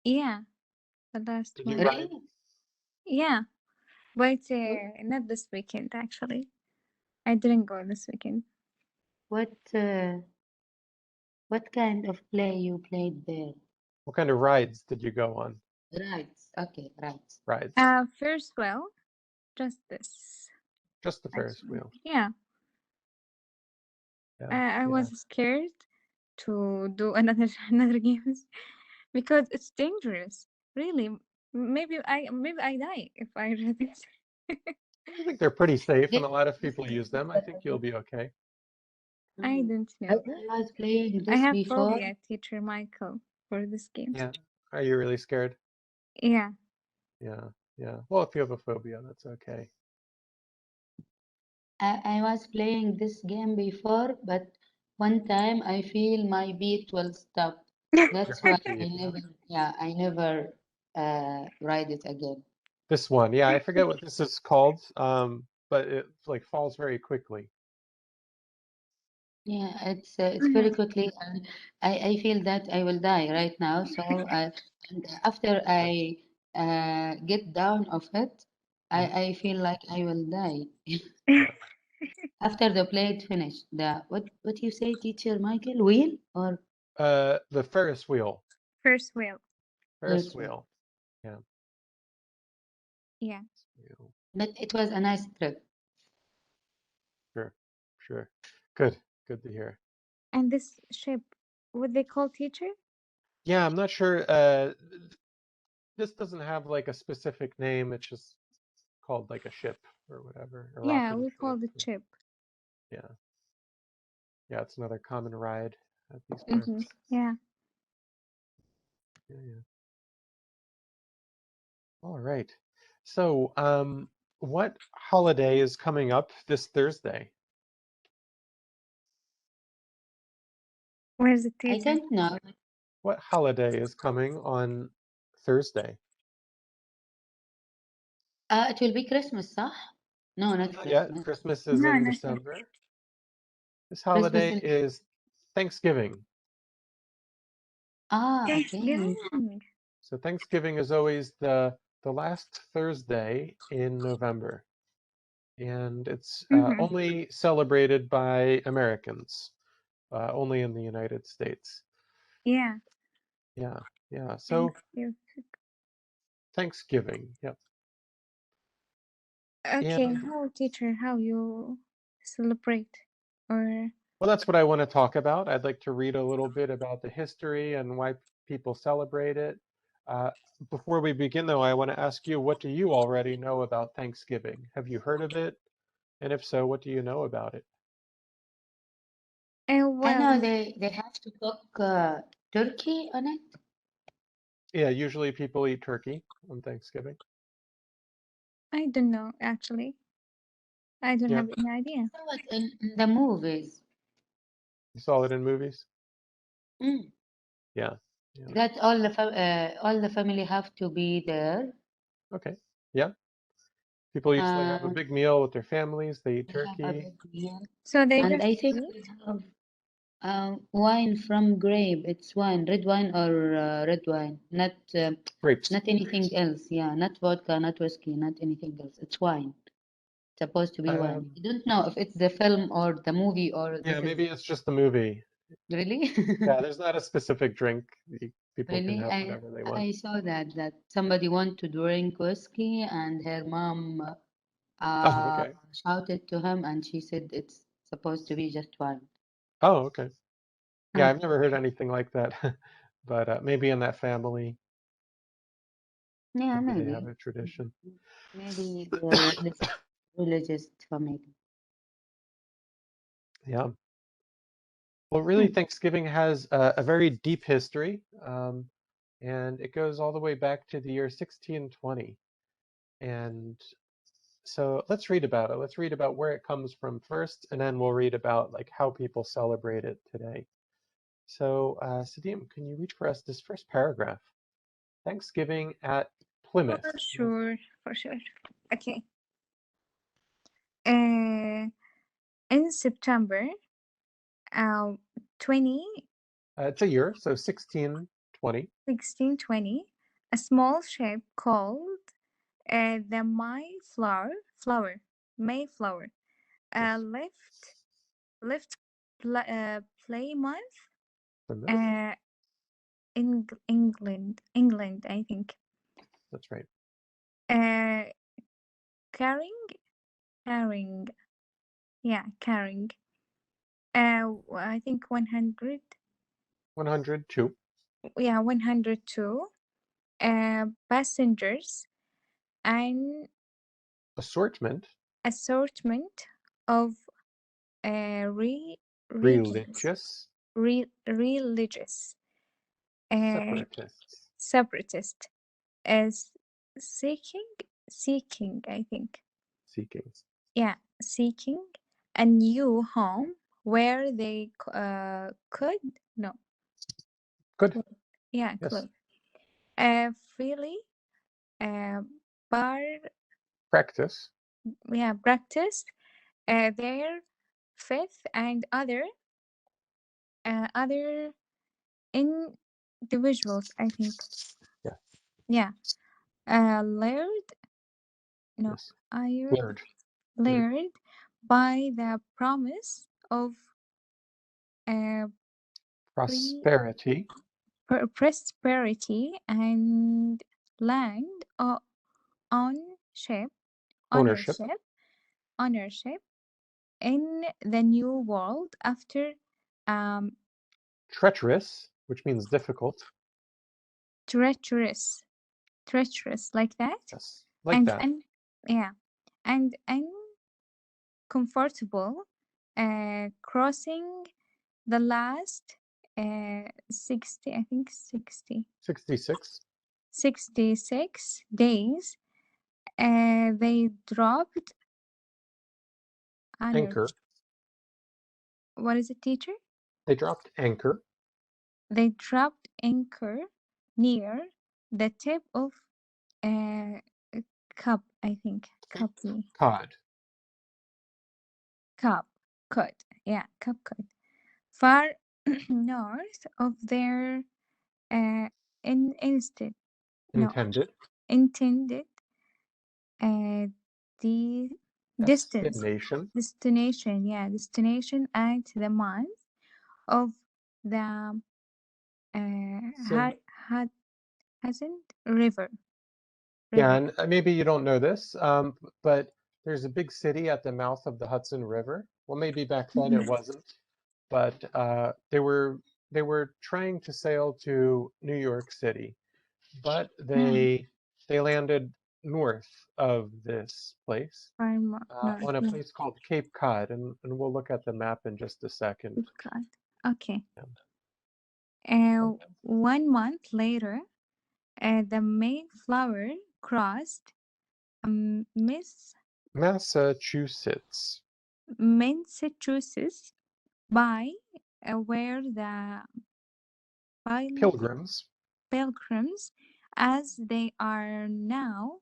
[SPEAKER 2] Yeah, the last
[SPEAKER 1] did you
[SPEAKER 2] one.
[SPEAKER 1] ride?
[SPEAKER 3] Really?
[SPEAKER 2] Yeah, but not this weekend actually. I didn't go this weekend.
[SPEAKER 3] What kind of play you played there?
[SPEAKER 1] What kind of rides did you go on?
[SPEAKER 3] Rides. Okay, rides.
[SPEAKER 1] Rides.
[SPEAKER 2] First, well, just this.
[SPEAKER 1] Just the Ferris
[SPEAKER 2] Actually.
[SPEAKER 1] wheel.
[SPEAKER 2] Yeah. I was scared to do another games because it's dangerous. Really, maybe I die if I read this.
[SPEAKER 1] I think they're pretty safe, and a lot of people use them. I think you'll be okay.
[SPEAKER 2] I don't
[SPEAKER 3] I
[SPEAKER 2] know.
[SPEAKER 3] was playing
[SPEAKER 2] I
[SPEAKER 3] this
[SPEAKER 2] have
[SPEAKER 3] before.
[SPEAKER 2] phobia, teacher Michael, for this game.
[SPEAKER 1] Yeah. Are you really scared?
[SPEAKER 2] Yeah.
[SPEAKER 1] Yeah. Well, if you have a phobia, that's okay.
[SPEAKER 3] I was playing this game before, but one time I feel my beat will stop. That's why I never ride it again.
[SPEAKER 1] This one, I forget what this is called, but it like falls very quickly.
[SPEAKER 3] Yeah, it's very quickly, and I feel that I will die right now. So and after I get down of it, I feel like I will die. After the play is finished, what you say, teacher Michael? Wheel or
[SPEAKER 1] The Ferris wheel.
[SPEAKER 2] First wheel.
[SPEAKER 1] Ferris wheel. Yeah.
[SPEAKER 2] Yeah.
[SPEAKER 3] But it was a nice trip.
[SPEAKER 1] Sure. Good to hear.
[SPEAKER 2] And this ship, what they call teacher?
[SPEAKER 1] Yeah, I'm not sure. This doesn't have like a specific name. It's just called like a ship or whatever.
[SPEAKER 2] Yeah, we call the ship.
[SPEAKER 1] Yeah, it's another common ride at these parks.
[SPEAKER 2] Yeah.
[SPEAKER 1] All right. So, what holiday is coming up this Thursday?
[SPEAKER 2] Where's the teacher?
[SPEAKER 3] I don't know.
[SPEAKER 1] What holiday is coming on Thursday?
[SPEAKER 3] It will be Christmas, صح? No, not Christmas.
[SPEAKER 1] Yeah, Christmas is in December. This holiday is Thanksgiving.
[SPEAKER 3] Ah, okay.
[SPEAKER 2] Thanksgiving.
[SPEAKER 1] So Thanksgiving is always the last Thursday in November, and it's only celebrated by Americans, only in the United States.
[SPEAKER 2] Yeah.
[SPEAKER 1] Yeah, yeah. So
[SPEAKER 2] Thanksgiving.
[SPEAKER 1] Thanksgiving, yep.
[SPEAKER 2] Okay,
[SPEAKER 1] And
[SPEAKER 2] how teacher, how you celebrate or
[SPEAKER 1] well, that's what I want to talk about. I'd like to read a little bit about the history and why people celebrate it. Uh, Before we begin, though, I want to ask you, what do you already know about Thanksgiving? Have you heard of it? And if so, what do you know about it?
[SPEAKER 3] I know
[SPEAKER 2] well,
[SPEAKER 3] they have to cook turkey on it.
[SPEAKER 1] Yeah, usually people eat turkey on Thanksgiving.
[SPEAKER 2] I don't know actually. I don't
[SPEAKER 1] Yeah,
[SPEAKER 2] have any idea.
[SPEAKER 3] I saw it in the movies.
[SPEAKER 1] you saw it in movies?
[SPEAKER 3] Mm.
[SPEAKER 1] Yeah, yeah.
[SPEAKER 3] That all the family have to be there.
[SPEAKER 1] Okay, yeah. People usually have a
[SPEAKER 3] And
[SPEAKER 1] big meal with their families. They eat
[SPEAKER 3] they have a
[SPEAKER 1] turkey.
[SPEAKER 3] big meal.
[SPEAKER 2] So they
[SPEAKER 3] And
[SPEAKER 2] just
[SPEAKER 3] I think
[SPEAKER 2] eat.
[SPEAKER 3] they have wine from grape. It's wine, red wine or red wine, not
[SPEAKER 1] Grapes.
[SPEAKER 3] anything else. Yeah, not vodka, not whiskey, not anything else. It's wine. It's supposed to be wine.
[SPEAKER 1] Um,
[SPEAKER 3] I don't know if it's the film or the movie or
[SPEAKER 1] yeah,
[SPEAKER 3] this is
[SPEAKER 1] maybe it's just the movie.
[SPEAKER 3] really.
[SPEAKER 1] Yeah, there's not a specific drink. People can
[SPEAKER 3] Really,
[SPEAKER 1] have whatever they want.
[SPEAKER 3] I saw that somebody want to drink whiskey and her mom
[SPEAKER 1] Oh, okay.
[SPEAKER 3] shouted to him and she said it's supposed to be just wine.
[SPEAKER 1] Oh, okay. Yeah,
[SPEAKER 3] Uh,
[SPEAKER 1] I've never heard anything like that. But maybe in that family,
[SPEAKER 3] yeah,
[SPEAKER 1] maybe they have
[SPEAKER 3] maybe.
[SPEAKER 1] a tradition.
[SPEAKER 3] Maybe they're religious family.
[SPEAKER 1] Yeah. Well, really,
[SPEAKER 3] Hmm.
[SPEAKER 1] Thanksgiving has a very deep history, and it goes all the way back to the year 1620. And so let's read about it. Let's read about where it comes from first, and then we'll read about like how people celebrate it today. So, Sadim, can you read for us this first paragraph? Thanksgiving at Plymouth.
[SPEAKER 2] For sure, for sure. Okay. In September, 20,
[SPEAKER 1] It's a year, so 1620.
[SPEAKER 2] 1620, a small ship called the Mayflower,
[SPEAKER 1] Yes.
[SPEAKER 2] left Plymouth,
[SPEAKER 1] Plymouth.
[SPEAKER 2] uh, England, I think,
[SPEAKER 1] That's right.
[SPEAKER 2] uh, carrying, carrying, I think 100,
[SPEAKER 1] 102.
[SPEAKER 2] 102 passengers and
[SPEAKER 1] Assortment.
[SPEAKER 2] assortment of uh, re, religious,
[SPEAKER 1] Religious.
[SPEAKER 2] religious uh,
[SPEAKER 1] Separatists.
[SPEAKER 2] separatist as seeking, I think,
[SPEAKER 1] Seeking.
[SPEAKER 2] seeking a new home where they could no
[SPEAKER 1] Good.
[SPEAKER 2] could,
[SPEAKER 1] Yes.
[SPEAKER 2] freely uh, bar
[SPEAKER 1] Practice.
[SPEAKER 2] practice their faith and other individuals, I think.
[SPEAKER 1] Yeah.
[SPEAKER 2] Yeah. Lured, no,
[SPEAKER 1] Yes.
[SPEAKER 2] I
[SPEAKER 1] Lured.
[SPEAKER 2] lured by the promise of uh, pre
[SPEAKER 1] Prosperity.
[SPEAKER 2] prosperity and land ownership,
[SPEAKER 1] Ownership.
[SPEAKER 2] ownership, ownership in the new world after um,
[SPEAKER 1] Treacherous, which means difficult.
[SPEAKER 2] treacherous, like that,
[SPEAKER 1] Yes. Like
[SPEAKER 2] and
[SPEAKER 1] that.
[SPEAKER 2] yeah, and uncomfortable crossing the last 60, I think
[SPEAKER 1] 66.
[SPEAKER 2] 66 days. They dropped anchor.
[SPEAKER 1] Anchor.
[SPEAKER 2] What is it, teacher?
[SPEAKER 1] They dropped anchor.
[SPEAKER 2] They dropped anchor near the tip of uh, cup, I think.
[SPEAKER 1] Cod.
[SPEAKER 2] Cup, cod. Yeah, cup cod. Far north of their instead, no,
[SPEAKER 1] Intended.
[SPEAKER 2] intended, the distance,
[SPEAKER 1] Destination.
[SPEAKER 2] yeah, destination at the mouth of the
[SPEAKER 1] So,
[SPEAKER 2] Hudson River.
[SPEAKER 1] yeah, and maybe you don't know this, but there's a big city at the mouth of the Hudson River. Well, maybe back then it wasn't, but they were trying to sail to New York City, but they landed north of this place on a place called Cape Cod, and we'll look at the map in just a second.
[SPEAKER 2] Cape Cod. Okay. 1 month later, the Mayflower crossed
[SPEAKER 1] Massachusetts
[SPEAKER 2] by where the
[SPEAKER 1] Pilgrims,
[SPEAKER 2] as they are now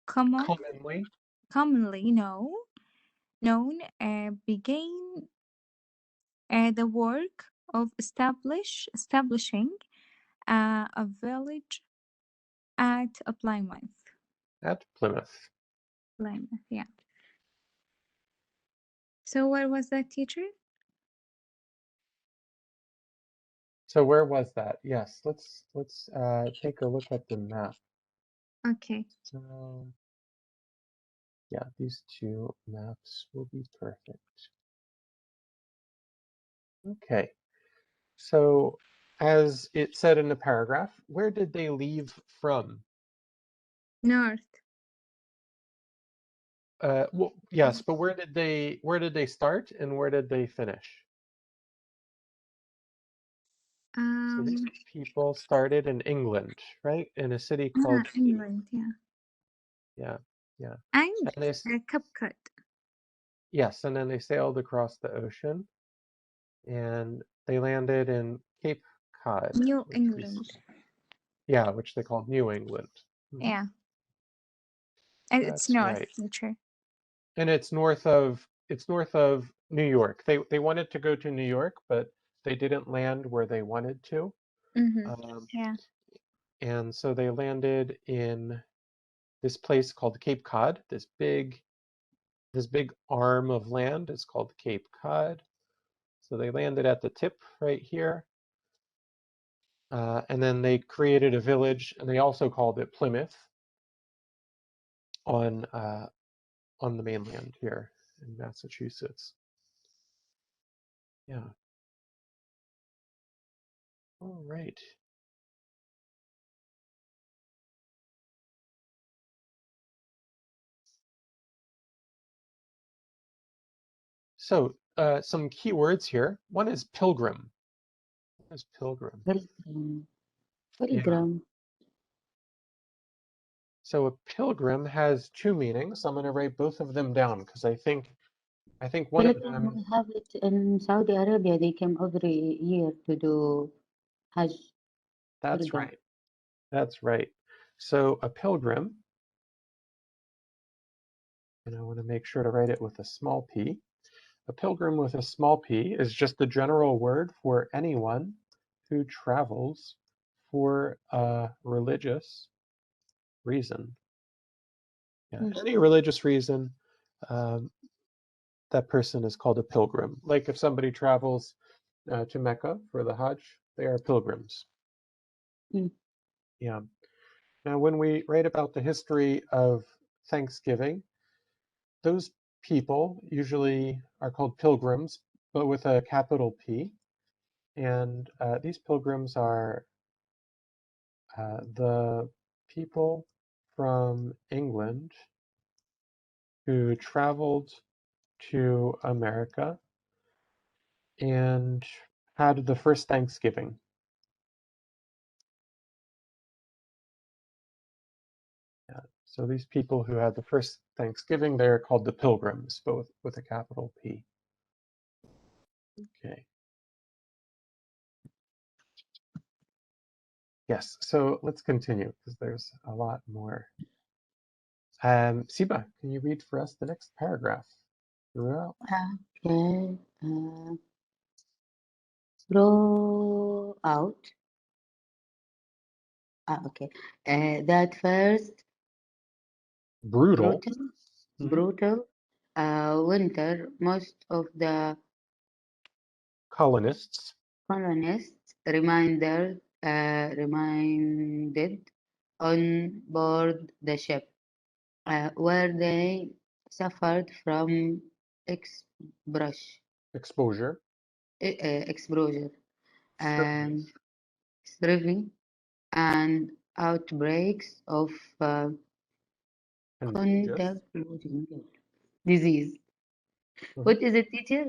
[SPEAKER 2] commonly known, began the work of establishing a village at Plymouth.
[SPEAKER 1] At Plymouth.
[SPEAKER 2] Plymouth, yeah. So where was that, teacher?
[SPEAKER 1] So where was that? Yes, let's take a look at the map.
[SPEAKER 2] Okay.
[SPEAKER 1] So yeah, these two maps will be perfect. Okay. So as it said in the paragraph, where did they leave from?
[SPEAKER 2] North.
[SPEAKER 1] Well, yes, but where did they start and where did they finish? So these people started in England, right? In a city called
[SPEAKER 2] England, yeah.
[SPEAKER 1] Yeah.
[SPEAKER 2] And Cape Cod.
[SPEAKER 1] Yes, and then they sailed across the ocean and they landed in Cape Cod.
[SPEAKER 2] New England.
[SPEAKER 1] Yeah, which they called New England.
[SPEAKER 2] Yeah. And it's north,
[SPEAKER 1] right.
[SPEAKER 2] teacher.
[SPEAKER 1] And it's north of New York. They wanted to go to New York, but they didn't land where they wanted to.
[SPEAKER 2] Yeah.
[SPEAKER 1] And so they landed in this place called Cape Cod. This big arm of land is called Cape Cod. So they landed at the tip right here. And then they created a village, and they also called it Plymouth on the mainland here in Massachusetts. Yeah. All right. So some key words here. One is pilgrim. What is pilgrim?
[SPEAKER 3] Pilgrim.
[SPEAKER 1] So a pilgrim has two meanings. I'm going to write both of them down because I think one of them.
[SPEAKER 3] We have it in Saudi Arabia. They come every year to do Hajj.
[SPEAKER 1] That's right. That's right. So a pilgrim, and I want to make sure to write it with a small p. A pilgrim with a small p is just the general word for anyone who travels for a religious reason. Yeah, any religious reason, that person is called a pilgrim. Like if somebody travels to Mecca for the Hajj, they are pilgrims. Yeah. Now, when we write about the history of Thanksgiving, those people usually are called pilgrims, but with a capital P. And these pilgrims are the people from England who traveled to America and had the first Thanksgiving. Yeah. So these people who had the first Thanksgiving, they're called the pilgrims, but with a capital P. Okay. Yes, so let's continue because there's a lot more. Siba, can you read for us the next paragraph throughout?
[SPEAKER 3] Okay. throughout. Okay. That first
[SPEAKER 1] Brutal.
[SPEAKER 3] brutal winter, most of the
[SPEAKER 1] Colonists.
[SPEAKER 3] colonists reminded on board the ship, where they suffered from
[SPEAKER 1] Exposure.
[SPEAKER 3] exposure,
[SPEAKER 1] Scurvy.
[SPEAKER 3] scurvy, and outbreaks of
[SPEAKER 1] Contagious.
[SPEAKER 3] disease. What is it, teacher?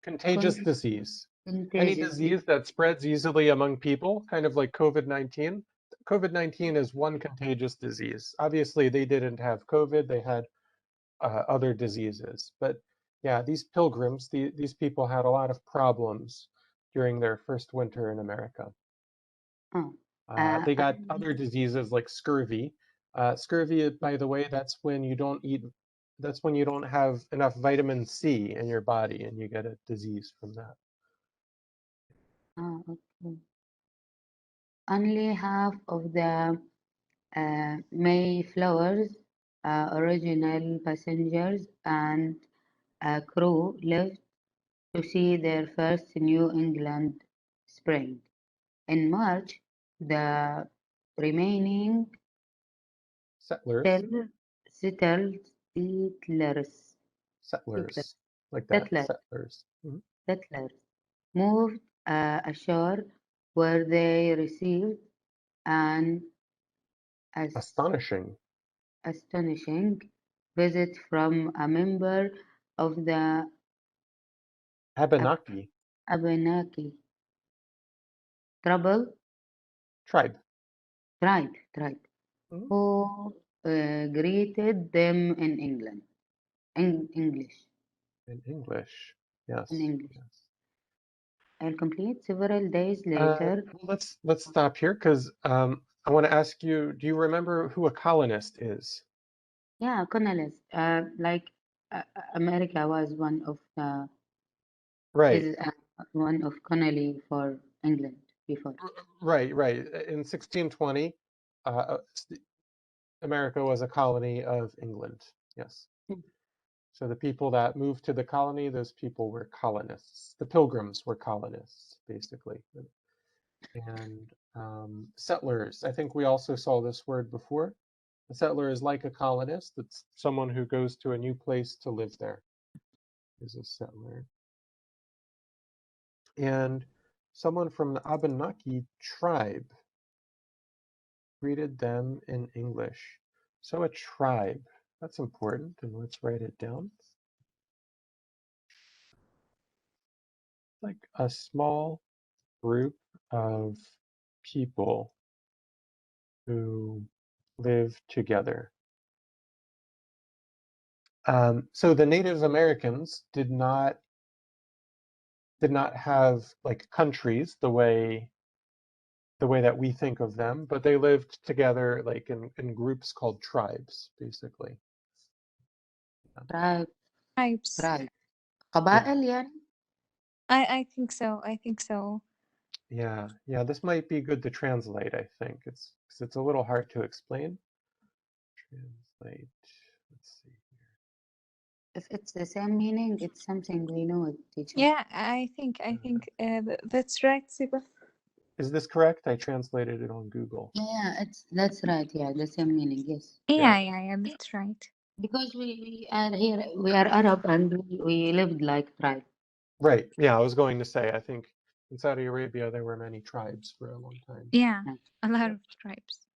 [SPEAKER 1] Contagious disease. Any
[SPEAKER 3] Contagious.
[SPEAKER 1] disease that spreads easily among people, kind of like COVID-19. COVID-19 is one contagious disease. Obviously, they didn't have COVID, they had other diseases. But yeah, these pilgrims, these people had a lot of problems during their first winter in America.
[SPEAKER 3] Oh.
[SPEAKER 1] They got other diseases like scurvy. Scurvy, by the way, that's when you don't have enough vitamin C in your body and you get a disease from that.
[SPEAKER 3] Okay. Only half of the Mayflower's original passengers and crew lived to see their first New England spring. In March, the remaining
[SPEAKER 1] Settlers.
[SPEAKER 3] Settlers
[SPEAKER 1] Like that. Settlers.
[SPEAKER 3] settlers moved ashore, where they received an
[SPEAKER 1] Astonishing
[SPEAKER 3] visit from a member of the
[SPEAKER 1] Abenaki
[SPEAKER 3] Abenaki
[SPEAKER 1] tribe.
[SPEAKER 3] Who greeted them in English.
[SPEAKER 1] In English. Yes.
[SPEAKER 3] In English.
[SPEAKER 1] Yes.
[SPEAKER 3] I'll complete. Several days later.
[SPEAKER 1] Let's stop here because I want to ask you, do you remember who a colonist is?
[SPEAKER 3] Yeah, colonist. America was one of the one of colony for England before.
[SPEAKER 1] Right. In 1620, America was a colony of England. Yes. So the people that moved to the colony, those people were colonists. The pilgrims were colonists, basically. And settlers, I think we also saw this word before. A settler is like a colonist. It's someone who goes to a new place to live there, is a settler. And someone from the Abenaki tribe greeted them in English. So a tribe, that's important, and let's write it down. Like a small group of people who live together. So the Native Americans did not have like countries the way that we think of them, but they lived together like in groups called tribes, basically.
[SPEAKER 2] Tribes.
[SPEAKER 3] قبائل يعني.
[SPEAKER 2] I think so.
[SPEAKER 1] Yeah, this might be good to translate, I think. It's a little hard to explain. Translate. Let's see here.
[SPEAKER 3] If it's the same meaning, it's something we know, teacher.
[SPEAKER 2] Yeah, I think that's right, Siba.
[SPEAKER 1] Is this correct? I translated it on Google.
[SPEAKER 3] Yeah, that's right. Yeah, the same meaning. Yes.
[SPEAKER 2] Yeah, that's right.
[SPEAKER 3] Because we are here, we are Arab, and we lived like tribe.
[SPEAKER 1] Right. Yeah, I was going to say, I think in Saudi Arabia there were many tribes for a long time.
[SPEAKER 2] Yeah, a lot of tribes.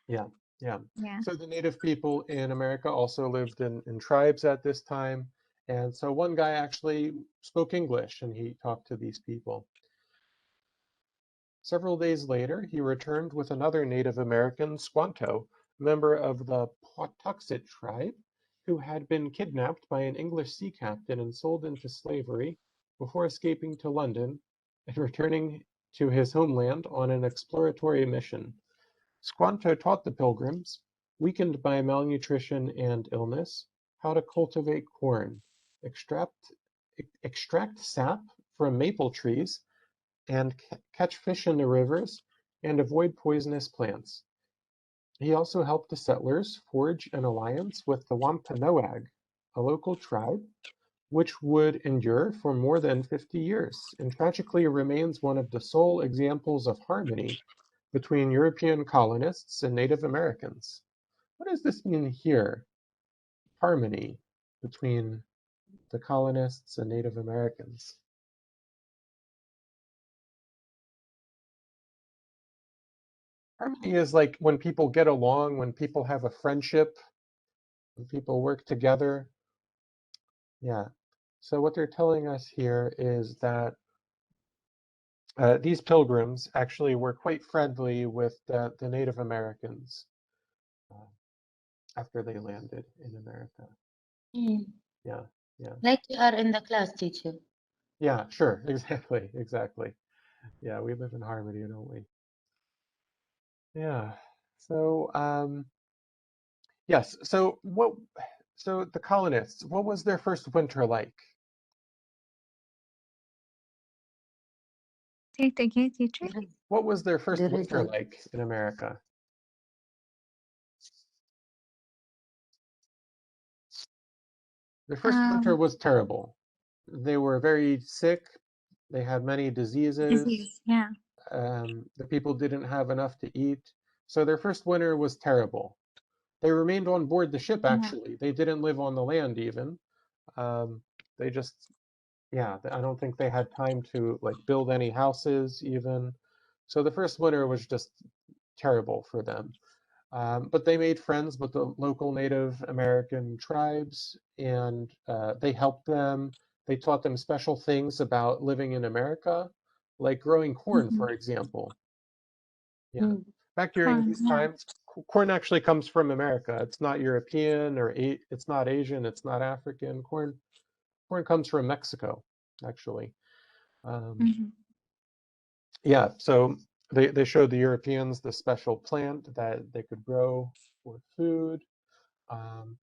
[SPEAKER 1] Yeah.
[SPEAKER 2] Yeah.
[SPEAKER 1] So the native people in America also lived in tribes at this time. And so one guy actually spoke English and he talked to these people. Several days later, he returned with another Native American, Squanto, member of the Pawtuxet tribe, who had been kidnapped by an English sea captain and sold into slavery before escaping to London and returning to his homeland on an exploratory mission. Squanto taught the pilgrims, weakened by malnutrition and illness, how to cultivate corn, extract sap from maple trees, and catch fish in the rivers and avoid poisonous plants. He also helped the settlers forge an alliance with the Wampanoag, a local tribe, which would endure for more than 50 years, and tragically remains one of the sole examples of harmony between European colonists and Native Americans. What does this mean here? Harmony between the colonists and Native Americans. Harmony is like when people get along, when people have a friendship, when people work together. Yeah. So what they're telling us here is that these pilgrims actually were quite friendly with the Native Americans after they landed in America. Yeah, yeah.
[SPEAKER 3] Like you are in the class, teacher.
[SPEAKER 1] Yeah, sure, exactly. Yeah, we live in harmony, don't we? Yeah. So, yes. So the colonists, what was their first winter like?
[SPEAKER 2] Say it again, teacher.
[SPEAKER 1] What was their first winter
[SPEAKER 3] Drizzle.
[SPEAKER 1] like in America? Their first winter was terrible. They were very sick. They had many diseases.
[SPEAKER 2] Disease, yeah.
[SPEAKER 1] The people didn't have enough to eat. So their first winter was terrible. They remained on board the ship, actually. They didn't live on the land even. They just, yeah, I don't think they had time to like build any houses even. So the first winter was just terrible for them. But they made friends with the local Native American tribes, and they helped them. They taught them special things about living in America, like growing corn, for example. Yeah. Back during
[SPEAKER 2] Corn,
[SPEAKER 1] these
[SPEAKER 2] yeah.
[SPEAKER 1] times, corn actually comes from America. It's not European or it's not Asian. It's not African. Corn comes from Mexico, actually. Yeah. So they showed the Europeans the special plant that they could grow for food.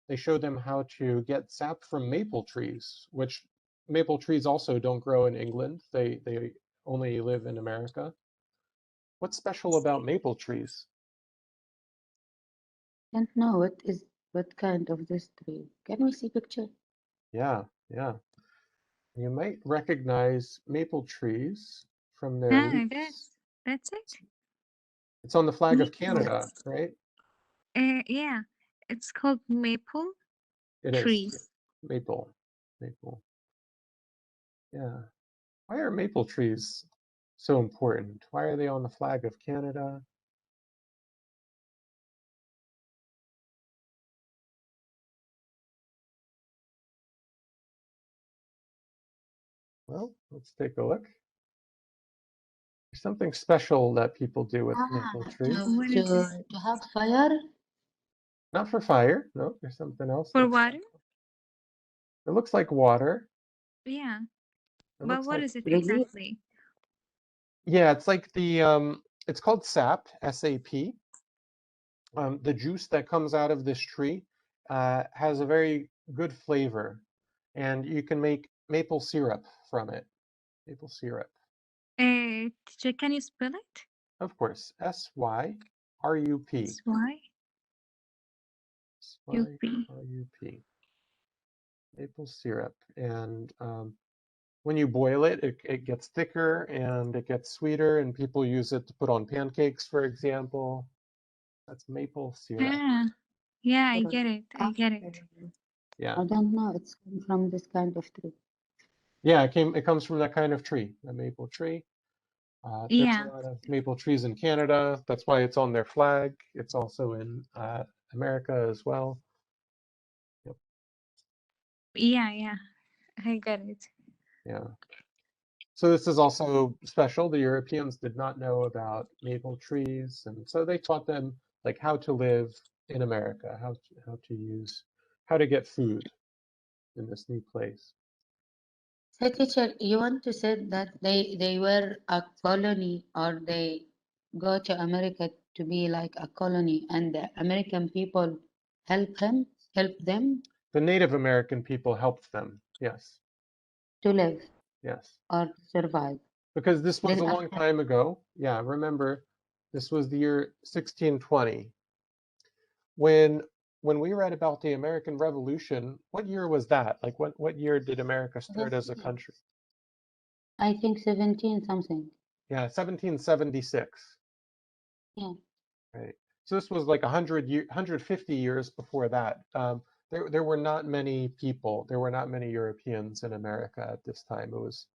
[SPEAKER 1] They showed them how to get sap from maple trees, which maple trees also don't grow in England. They only live in America. What's special about maple trees?
[SPEAKER 3] Don't know what kind of this tree. Can we see picture?
[SPEAKER 1] Yeah, yeah. You might recognize maple trees from their leaves.
[SPEAKER 2] That's it.
[SPEAKER 1] It's on the flag of
[SPEAKER 2] Maple.
[SPEAKER 1] Canada, right?
[SPEAKER 2] Yeah, it's called maple
[SPEAKER 1] It
[SPEAKER 2] trees.
[SPEAKER 1] is. Maple. Yeah. Why are maple trees so important? Why are they on the flag of Canada? Well, let's take a look. There's something special that people do with maple trees.
[SPEAKER 3] To have fire?
[SPEAKER 1] Not for fire. No, there's something else.
[SPEAKER 2] For water?
[SPEAKER 1] It looks like water.
[SPEAKER 2] Yeah.
[SPEAKER 1] It
[SPEAKER 2] But
[SPEAKER 1] looks
[SPEAKER 2] what
[SPEAKER 1] like,
[SPEAKER 2] is it exactly?
[SPEAKER 1] yeah, it's like the it's called sap, S-A-P. The juice that comes out of this tree has a very good flavor, and you can make maple syrup from it. Maple syrup.
[SPEAKER 2] Teacher, can you spell it?
[SPEAKER 1] Of course. S-Y-R-U-P. S-Y-R-U-P. Maple syrup. And when you boil it, it gets thicker and it gets sweeter, and people use it to put on pancakes, for example. That's maple syrup.
[SPEAKER 2] Yeah, I get it.
[SPEAKER 1] Yeah.
[SPEAKER 3] I don't know. It's from this kind of tree.
[SPEAKER 1] Yeah, it comes from that kind of tree, a maple tree. There's a lot of maple trees in Canada. That's why it's on their flag. It's also in America as well. Yep.
[SPEAKER 2] Yeah, I get it.
[SPEAKER 1] Yeah. So this is also special. The Europeans did not know about maple trees, and so they taught them like how to live in America, how to get food in this new place.
[SPEAKER 3] So teacher, you want to say that they were a colony, or they go to America to be like a colony, and the American people help them?
[SPEAKER 1] The Native American people helped them, yes.
[SPEAKER 3] To live?
[SPEAKER 1] Yes.
[SPEAKER 3] Or to survive?
[SPEAKER 1] because this was
[SPEAKER 3] Then
[SPEAKER 1] a long
[SPEAKER 3] after,
[SPEAKER 1] time ago. Yeah, remember, this was the year 1620. When we read about the American Revolution, what year was that? Like, what year did America start as a
[SPEAKER 3] 17,
[SPEAKER 1] country?
[SPEAKER 3] I think 17 something.
[SPEAKER 1] Yeah, 1776.
[SPEAKER 3] Yeah.
[SPEAKER 1] Right. So this was like 150 years before that. There were not many people. There were not many Europeans in America at this time. It was,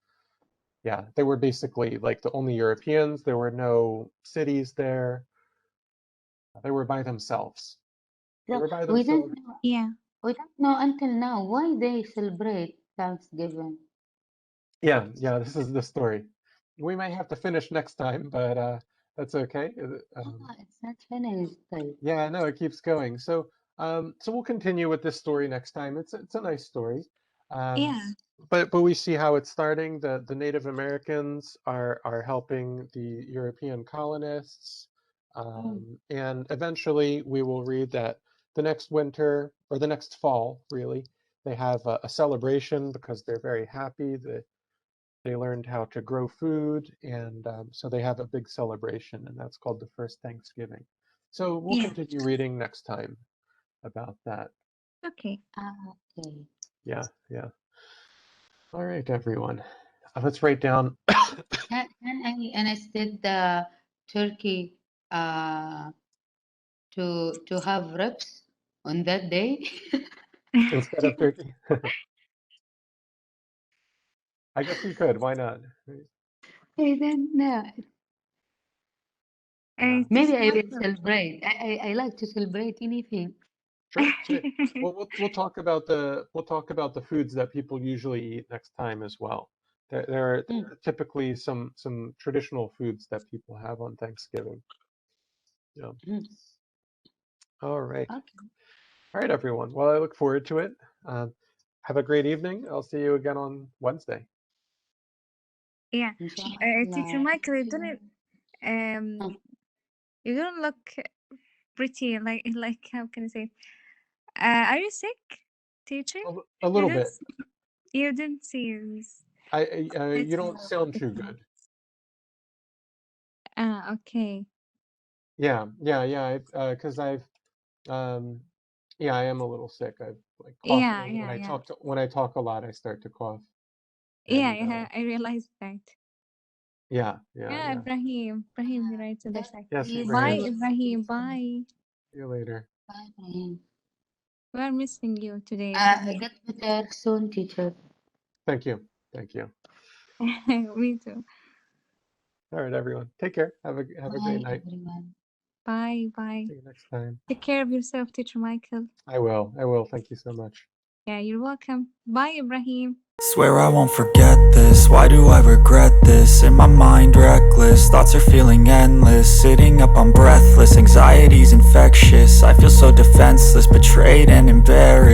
[SPEAKER 1] yeah, they were basically like the only Europeans. There were no cities there. They were by themselves. They
[SPEAKER 3] So
[SPEAKER 1] were by
[SPEAKER 3] we don't
[SPEAKER 1] themselves.
[SPEAKER 3] know,
[SPEAKER 2] Yeah.
[SPEAKER 3] we don't know until now why they celebrate Thanksgiving.
[SPEAKER 1] Yeah, this is the story. We may have to finish next time, but that's okay.
[SPEAKER 3] It's not finished.
[SPEAKER 1] Yeah, no, it keeps going. So we'll continue with this story next time. It's a nice story.
[SPEAKER 2] Yeah.
[SPEAKER 1] But we see how it's starting. The Native Americans are helping the European colonists, and eventually we will read that the next winter or the next fall, really, they have a celebration because they're very happy that they learned how to grow food, and so they have a big celebration, and that's called the first Thanksgiving. So we'll
[SPEAKER 2] Yeah.
[SPEAKER 1] continue reading next time about that.
[SPEAKER 2] Okay.
[SPEAKER 3] Okay.
[SPEAKER 1] Yeah. All right, everyone. Let's write down.
[SPEAKER 3] Can I instead the turkey to have reps on that day?
[SPEAKER 1] Instead of turkey. I guess you could. Why not?
[SPEAKER 3] I don't know.
[SPEAKER 1] Yeah.
[SPEAKER 3] Maybe I will celebrate. I like to celebrate anything.
[SPEAKER 1] Sure. Well, we'll talk about the foods that people usually eat next time as well. There are typically some traditional foods that people have on Thanksgiving. Yeah. All right.
[SPEAKER 3] Okay.
[SPEAKER 1] All right, everyone. Well, I look forward to it. Have a great evening. I'll see you again on Wednesday.
[SPEAKER 2] Yeah.
[SPEAKER 3] Inshallah.
[SPEAKER 2] Teacher Michael, you don't look pretty. Like how can I say? Are you sick, teacher?
[SPEAKER 1] A little bit.
[SPEAKER 2] You didn't seem.
[SPEAKER 1] You don't sound too good.
[SPEAKER 2] Okay.
[SPEAKER 1] Yeah. Because I am a little sick. I've like coughing.
[SPEAKER 2] Yeah.
[SPEAKER 1] When I talk a lot, I start to cough.
[SPEAKER 2] Yeah, I realized that.
[SPEAKER 1] Yeah.
[SPEAKER 2] Ibrahim, you're right to the side.
[SPEAKER 1] Yes,
[SPEAKER 2] Bye,
[SPEAKER 1] Ibrahim.
[SPEAKER 2] Ibrahim. Bye.
[SPEAKER 1] See you later.
[SPEAKER 3] Bye, Ibrahim.
[SPEAKER 2] We're missing you today.
[SPEAKER 3] Get better soon, teacher.
[SPEAKER 1] Thank you.
[SPEAKER 2] Me too.
[SPEAKER 1] All right, everyone. Take care. Have a great night.
[SPEAKER 3] Everyone.
[SPEAKER 2] Bye.
[SPEAKER 1] See you next time.
[SPEAKER 2] Take care of yourself, Teacher Michael.
[SPEAKER 1] I will. Thank you so much.
[SPEAKER 2] Yeah, you're welcome. Bye, Ibrahim.
[SPEAKER 4] Swear I won't forget this. Why do I regret this? In my mind reckless, thoughts are feeling endless. Sitting up, I'm breathless, anxiety's infectious. I feel so defenseless, betrayed and embarrassed.